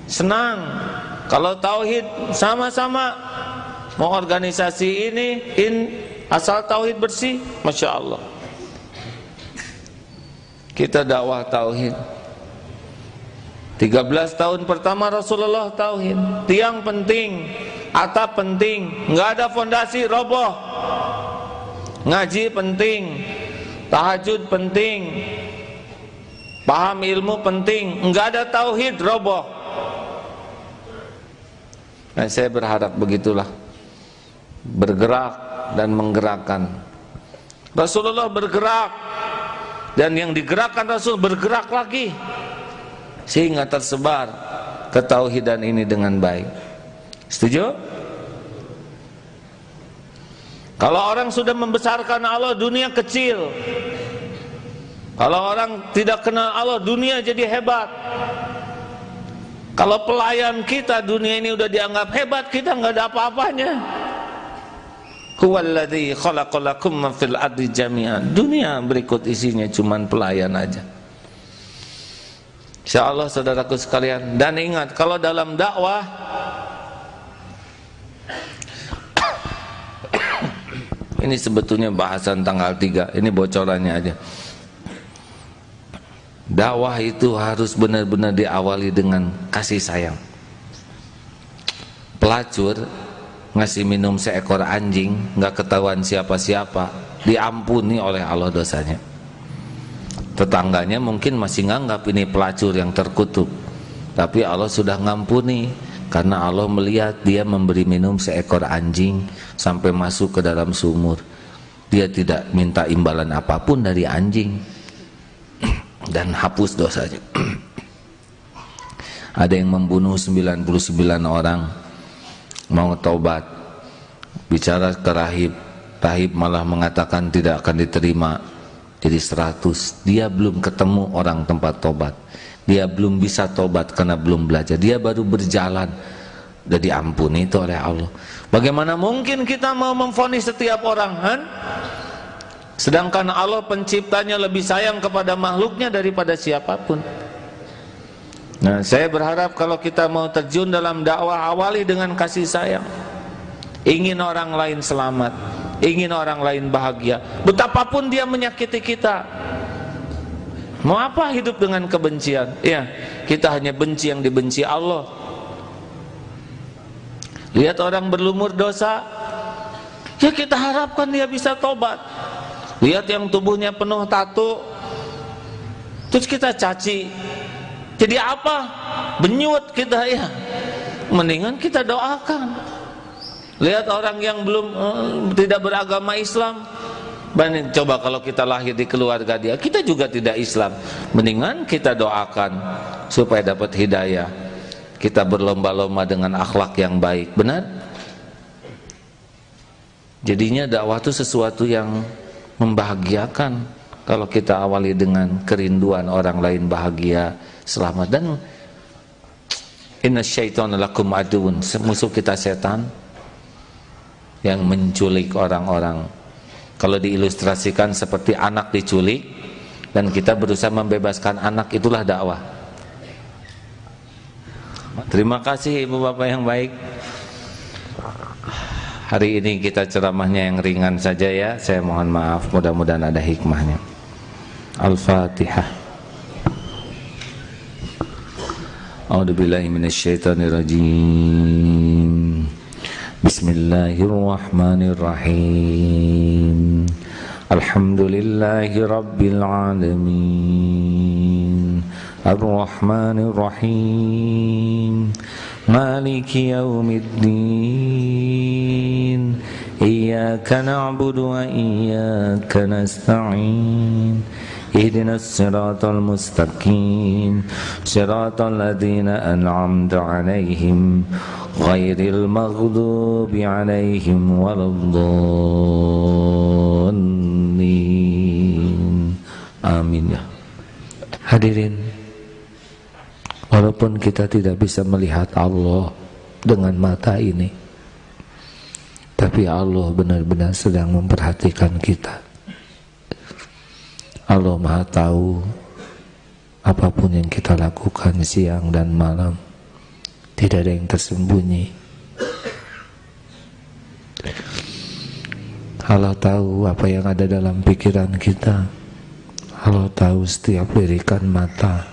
Senang kalau tauhid sama-sama mau organisasi ini asal tauhid bersih, masya Allah. Kita dakwah tauhid. 13 tahun pertama Rasulullah tauhid. Tiang penting, atap penting, nggak ada fondasi roboh. Ngaji penting, tahajud penting, paham ilmu penting, enggak ada tauhid roboh. Nah, saya berharap begitulah, bergerak dan menggerakkan. Rasulullah bergerak, dan yang digerakkan Rasul bergerak lagi, sehingga tersebar ketauhidan ini dengan baik. Setuju? Kalau orang sudah membesarkan Allah, dunia kecil. Kalau orang tidak kenal Allah, dunia jadi hebat. Kalau pelayan kita, dunia ini udah dianggap hebat, kita nggak ada apa-apanya. Huwallazi khalaqalakum ma fil ardi jami'an. Dunia berikut isinya cuman pelayan aja. Insyaallah saudaraku sekalian, dan ingat kalau dalam dakwah ini sebetulnya bahasan tanggal 3, ini bocorannya aja. Dakwah itu harus benar-benar diawali dengan kasih sayang. Pelacur ngasih minum seekor anjing, nggak ketahuan siapa-siapa, diampuni oleh Allah dosanya. Tetangganya mungkin masih nganggap ini pelacur yang terkutuk, tapi Allah sudah ngampuni. Karena Allah melihat dia memberi minum seekor anjing sampai masuk ke dalam sumur. Dia tidak minta imbalan apapun dari anjing dan hapus dosanya. Ada yang membunuh 99 orang, mau taubat, bicara ke rahib, rahib malah mengatakan tidak akan diterima, jadi 100. Dia belum ketemu orang tempat taubat. Dia belum bisa tobat karena belum belajar. Dia baru berjalan, udah diampuni itu oleh Allah. Bagaimana mungkin kita mau memvonis setiap orang, kan? Sedangkan Allah penciptanya lebih sayang kepada makhluknya daripada siapapun. Nah, saya berharap kalau kita mau terjun dalam dakwah, awali dengan kasih sayang. Ingin orang lain selamat, ingin orang lain bahagia, betapapun dia menyakiti kita. Mau apa hidup dengan kebencian? Ya, kita hanya benci yang dibenci Allah. Lihat orang berlumur dosa, ya kita harapkan dia bisa tobat. Lihat yang tubuhnya penuh tato, terus kita caci, jadi apa? Benyut kita ya. Mendingan kita doakan. Lihat orang yang belum tidak beragama Islam, coba kalau kita lahir di keluarga dia, kita juga tidak Islam, mendingan kita doakan supaya dapat hidayah. Kita berlomba-lomba dengan akhlak yang baik, benar? Jadinya dakwah itu sesuatu yang membahagiakan kalau kita awali dengan kerinduan orang lain bahagia, selamat. Dan inna syaitana lakum aduun, musuh kita setan yang menculik orang-orang. Kalau diilustrasikan seperti anak diculik dan kita berusaha membebaskan anak, itulah dakwah. Terima kasih ibu bapak yang baik. Hari ini kita ceramahnya yang ringan saja ya. Saya mohon maaf, mudah-mudahan ada hikmahnya. Al-Fatihah. A'udzubillahi minasyaitonirrajim. Bismillahirrahmanirrahim. Alhamdulillahi rabbil alamin. Ar-Rahmanir-Rahim. Maliki yaumiddin. Iyyaka na'budu wa iyyaka nasta'in. Ihdinas siratal mustaqim, siratal ladzina an'amta 'alaihim ghairil maghdubi 'alaihim waladdallin. Amin ya. Hadirin, walaupun kita tidak bisa melihat Allah dengan mata ini, tapi Allah benar-benar sedang memperhatikan kita. Allah Maha tahu apapun yang kita lakukan siang dan malam, tidak ada yang tersembunyi. Allah tahu apa yang ada dalam pikiran kita. Allah tahu setiap lirikan mata.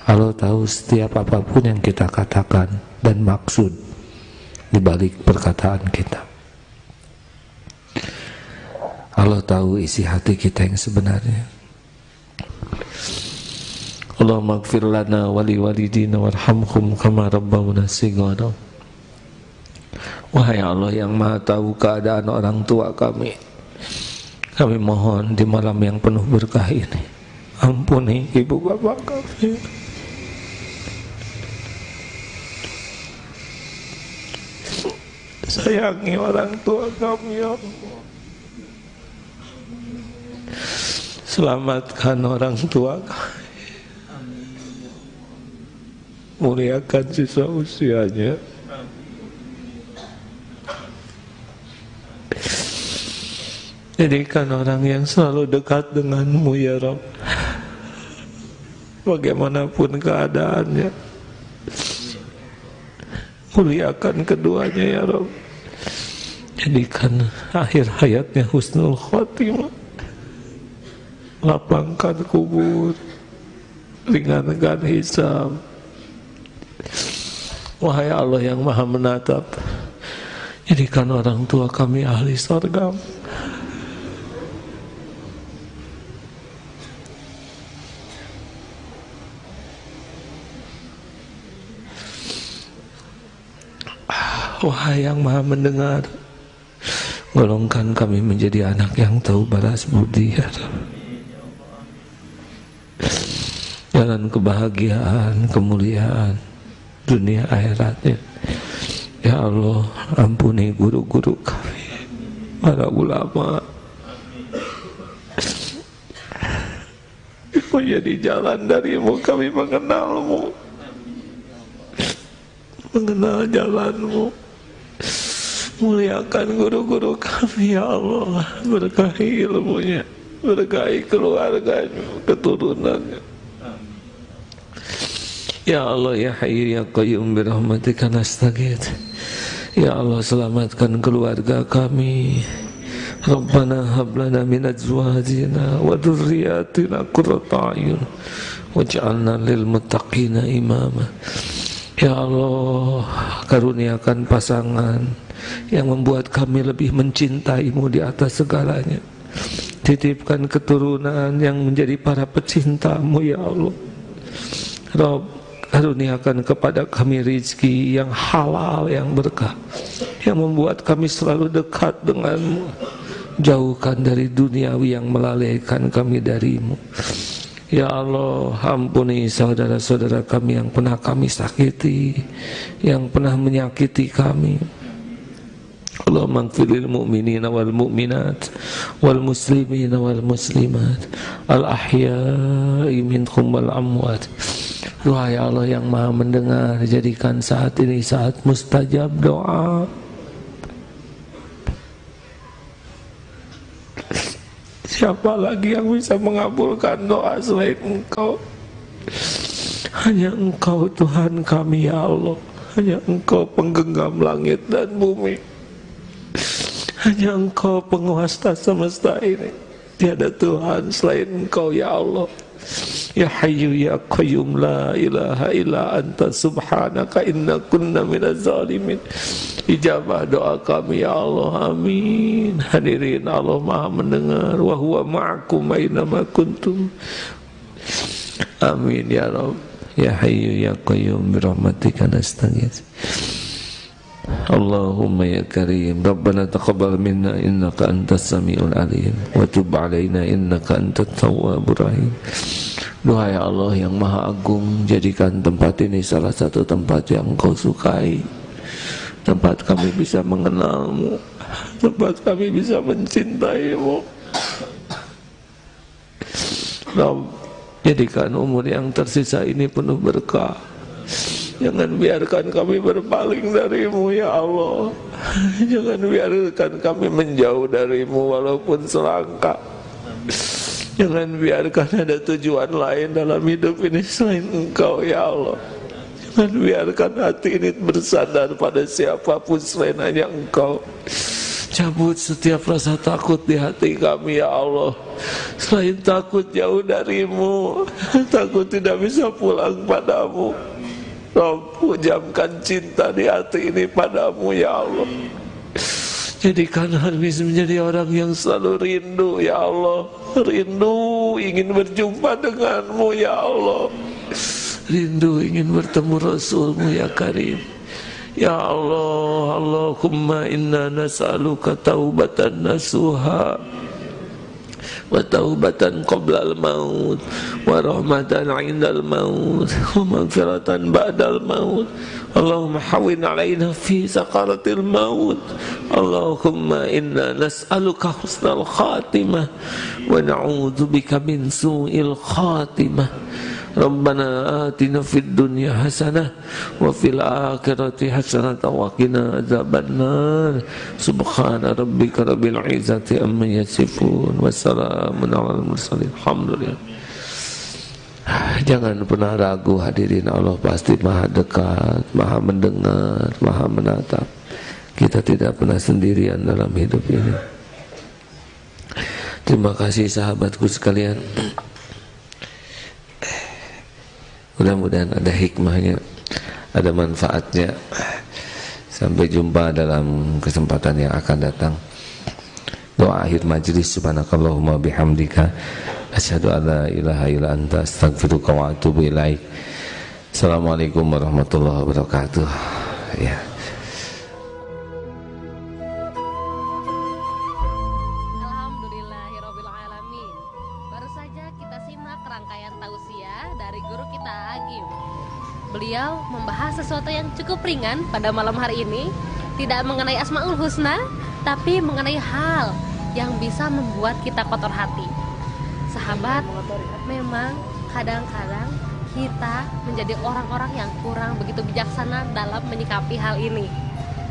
Allah tahu setiap apapun yang kita katakan dan maksud di balik perkataan kita. Allah tahu isi hati kita yang sebenarnya. Allahumma ighfir lana wa li walidina warhamhum kama rabbawna shighara. Wahai Allah yang Maha tahu keadaan orang tua kami mohon di malam yang penuh berkah ini, ampuni ibu bapak kami. Sayangi orang tua kami ya Allah. Selamatkan orang tua kami, muliakan sisa usianya, jadikan orang yang selalu dekat denganmu ya Rabb, bagaimanapun keadaannya. Muliakan keduanya ya Rabb, jadikan akhir hayatnya husnul khotimah. Lapangkan kubur, ringankan hisab. Wahai Allah yang Maha menatap, jadikan orang tua kami ahli surga. Wahai yang Maha mendengar, golongkan kami menjadi anak yang tahu balas budi ya Allah. Jalan kebahagiaan, kemuliaan dunia akhiratnya ya Allah. Ampuni guru-guru kami, para ulama, menjadi jalan darimu kami mengenalmu, mengenal jalanmu. Muliakan guru-guru kami ya Allah, berkahi ilmunya, berkahi keluarganya, keturunannya. Ya Allah ya Hayyu ya Qayyum birahmatika nastaghits. Ya Allah selamatkan keluarga kami. Rabbana hab lana min azwajina wa dhurriyyatina qurrata a'yun waj'alna lil muttaqina imama. Ya Allah, karuniakan pasangan yang membuat kami lebih mencintai-Mu di atas segalanya. Titipkan keturunan yang menjadi para pecinta-Mu ya Allah. Rabb, karuniakan kepada kami rizki yang halal, yang berkah, yang membuat kami selalu dekat dengan-Mu. Jauhkan dari duniawi yang melalaikan kami dari-Mu. Ya Allah, ampuni saudara-saudara kami yang pernah kami sakiti, yang pernah menyakiti kami. Allahumma ighfirlil mu'minina wal mu'minat wal muslimina wal muslimat al ahya'i minhum wal amwat. Doa ya Allah yang Maha mendengar, jadikan saat ini saat mustajab doa. Siapa lagi yang bisa mengabulkan doa selain Engkau? Hanya Engkau Tuhan kami ya Allah. Hanya Engkau penggenggam langit dan bumi. Hanya Engkau penguasa semesta ini. Tiada Tuhan selain Engkau ya Allah. Ya Hayyu ya Qayyum la ilaha illa anta subhanaka inna kunna minaz zalimin. Ijabah doa kami ya Allah, amin. Hadirin, Allah Maha mendengar. Wa huwa ma'akum aynama kuntum. Amin ya Rabb. Ya Hayyu ya Qayyum birahmatika nastaghits. Allahumma ya Karim, Rabbana taqabbal minna innaka antas samiul alim wa tub alaina innaka antat tawwabur rahim. Doa ya Allah yang Maha Agung, jadikan tempat ini salah satu tempat yang Engkau sukai, tempat kami bisa mengenal-Mu, tempat kami bisa mencintai-Mu. Rabb, jadikan umur yang tersisa ini penuh berkah. Jangan biarkan kami berpaling dari-Mu ya Allah. Jangan biarkan kami menjauh dari-Mu walaupun selangkah. Jangan biarkan ada tujuan lain dalam hidup ini selain Engkau ya Allah. Jangan biarkan hati ini bersandar pada siapapun selain hanya Engkau. Cabut setiap rasa takut di hati kami ya Allah. Selain takut jauh dari-Mu, takut tidak bisa pulang padamu. Rabb, pujamkan cinta di hati ini padamu ya Allah. Jadikan kami menjadi orang yang selalu rindu ya Allah. Rindu ingin berjumpa denganmu ya Allah. Rindu ingin bertemu Rasulmu ya Karim. Ya Allah, Allahumma inna nas'aluka taubatan nasuha wa taubatan qabla al-maut wa rahmatan 'indal maut wa maghfiratan ba'dal maut. Allahumma hawwin 'alaina fi sakaratil maut. Allahumma inna nas'aluka husnal khatimah wa na'udzubika min su'il khatimah. Rabbana atina fid dunya hasanah wa fil akhirati hasanah wa qina adzabannar. Subhana rabbika rabbil izzati amma yasifun wa salamun alal mursalin. Alhamdulillah. Jangan pernah ragu hadirin, Allah pasti Maha dekat, Maha mendengar, Maha menatap. Kita tidak pernah sendirian dalam hidup ini. Terima kasih sahabatku sekalian. Mudah-mudahan ada hikmahnya, ada manfaatnya. Sampai jumpa dalam kesempatan yang akan datang. Doa akhir majlis, subhanakallahumma bihamdika asyhadu an la ilaha illa anta astaghfiruka wa atubu ilaik. Assalamualaikum warahmatullahi wabarakatuh. Ya. Alhamdulillahirobbilalamin. Baru saja kita simak rangkaian tausiah dari guru kita Agim. Beliau membahas sesuatu yang cukup ringan pada malam hari ini, tidak mengenai Asmaul Husna, tapi mengenai hal yang bisa membuat kita kotor hati. Sahabat, memang kadang-kadang kita menjadi orang-orang yang kurang begitu bijaksana dalam menyikapi hal ini.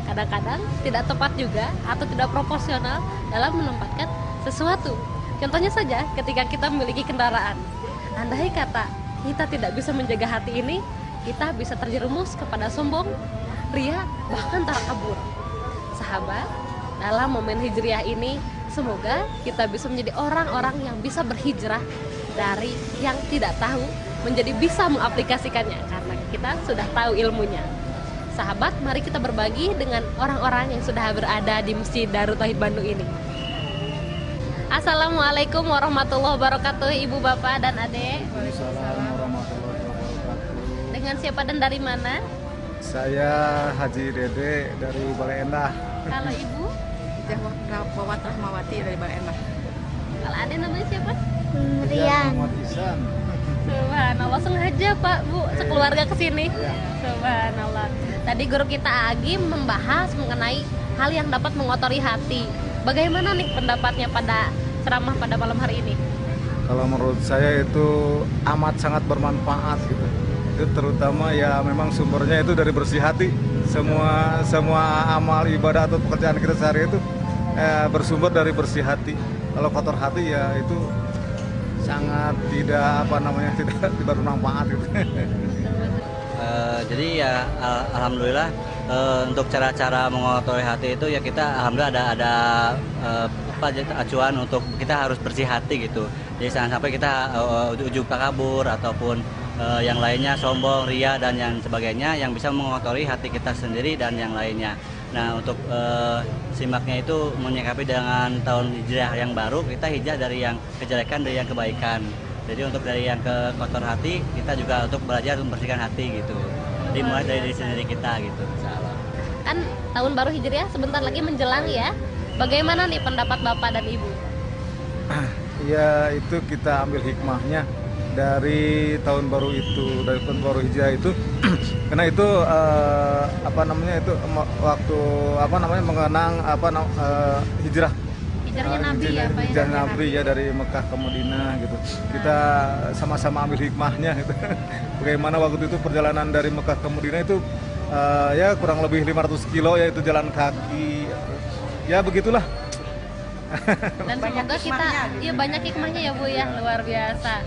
Kadang-kadang tidak tepat juga atau tidak proporsional dalam menempatkan sesuatu. Contohnya saja ketika kita memiliki kendaraan. Andai kata kita tidak bisa menjaga hati ini, kita bisa terjerumus kepada sombong, ria, bahkan takabur. Sahabat, dalam momen hijriah ini, semoga kita bisa menjadi orang-orang yang bisa berhijrah dari yang tidak tahu menjadi bisa mengaplikasikannya karena kita sudah tahu ilmunya. Sahabat, mari kita berbagi dengan orang-orang yang sudah berada di Masjid Darut Tauhid Bandung ini. Assalamualaikum warahmatullahi wabarakatuh, Ibu, Bapak, dan Adek. Waalaikumsalam warahmatullahi wabarakatuh. Dengan siapa dan dari mana? Saya Haji Dede dari Balai Endah. Kalau Ibu? Wawat Rahmawati dari Balai Endah. Kalau Adek namanya siapa? Rian Muhammad Ihsan. Subhanallah, sengaja Pak, Bu, sekeluarga kesini. Subhanallah. Tadi guru kita Agim membahas mengenai hal yang dapat mengotori hati. Bagaimana nih pendapatnya pada ceramah pada malam hari ini? Kalau menurut saya itu amat sangat bermanfaat gitu. Itu terutama ya memang sumbernya itu dari bersih hati. Semua amal ibadah atau pekerjaan kita sehari itu bersumber dari bersih hati. Kalau kotor hati ya itu sangat tidak tidak bermanfaat gitu. Jadi ya alhamdulillah untuk cara-cara mengotori hati itu ya kita alhamdulillah ada acuan untuk kita harus bersih hati gitu. Jadi jangan sampai kita ujub takabur ataupun yang lainnya sombong, ria dan yang sebagainya yang bisa mengotori hati kita sendiri dan yang lainnya. Nah untuk simaknya itu menyikapi dengan tahun hijrah yang baru, kita hijrah dari yang kejelekan dari yang kebaikan. Jadi untuk dari yang ke kotor hati, kita juga untuk belajar membersihkan hati gitu. Jadi mulai dari diri sendiri kita gitu. Kan tahun baru hijriah sebentar lagi menjelang ya. Bagaimana nih pendapat Bapak dan Ibu? Ya itu kita ambil hikmahnya dari tahun baru itu, dari tahun baru hijrah itu. Karena itu waktu mengenang hijrah. Hijrahnya Nabi ya Pak? Hijrah Nabi ya dari Mekah ke Madinah gitu. Kita sama-sama ambil hikmahnya gitu. Bagaimana waktu itu perjalanan dari Mekah ke Madinah itu ya kurang lebih 500 kilo ya itu jalan kaki. Ya begitulah. Dan semoga kita banyak hikmahnya ya Bu ya, luar biasa.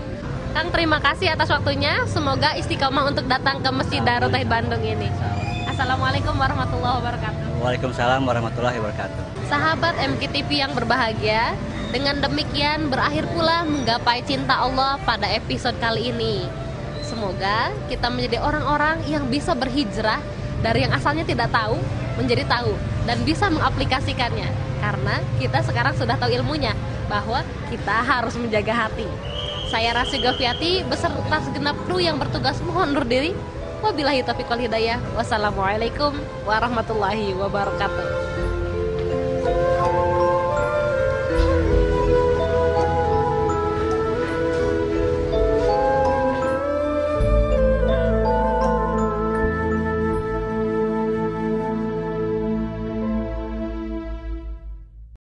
Kang, terima kasih atas waktunya. Semoga istiqomah untuk datang ke Masjid Darut Tauhid Bandung ini. Assalamualaikum warahmatullahi wabarakatuh. Waalaikumsalam warahmatullahi wabarakatuh. Sahabat MKTV yang berbahagia, dengan demikian berakhir pula menggapai cinta Allah pada episode kali ini. Semoga kita menjadi orang-orang yang bisa berhijrah dari yang asalnya tidak tahu menjadi tahu dan bisa mengaplikasikannya. Karena kita sekarang sudah tahu ilmunya bahwa kita harus menjaga hati. Saya Rasy Gafiati beserta segenap kru yang bertugas mohon undur diri. Wabillahi taufiq wal hidayah. Wassalamualaikum warahmatullahi wabarakatuh.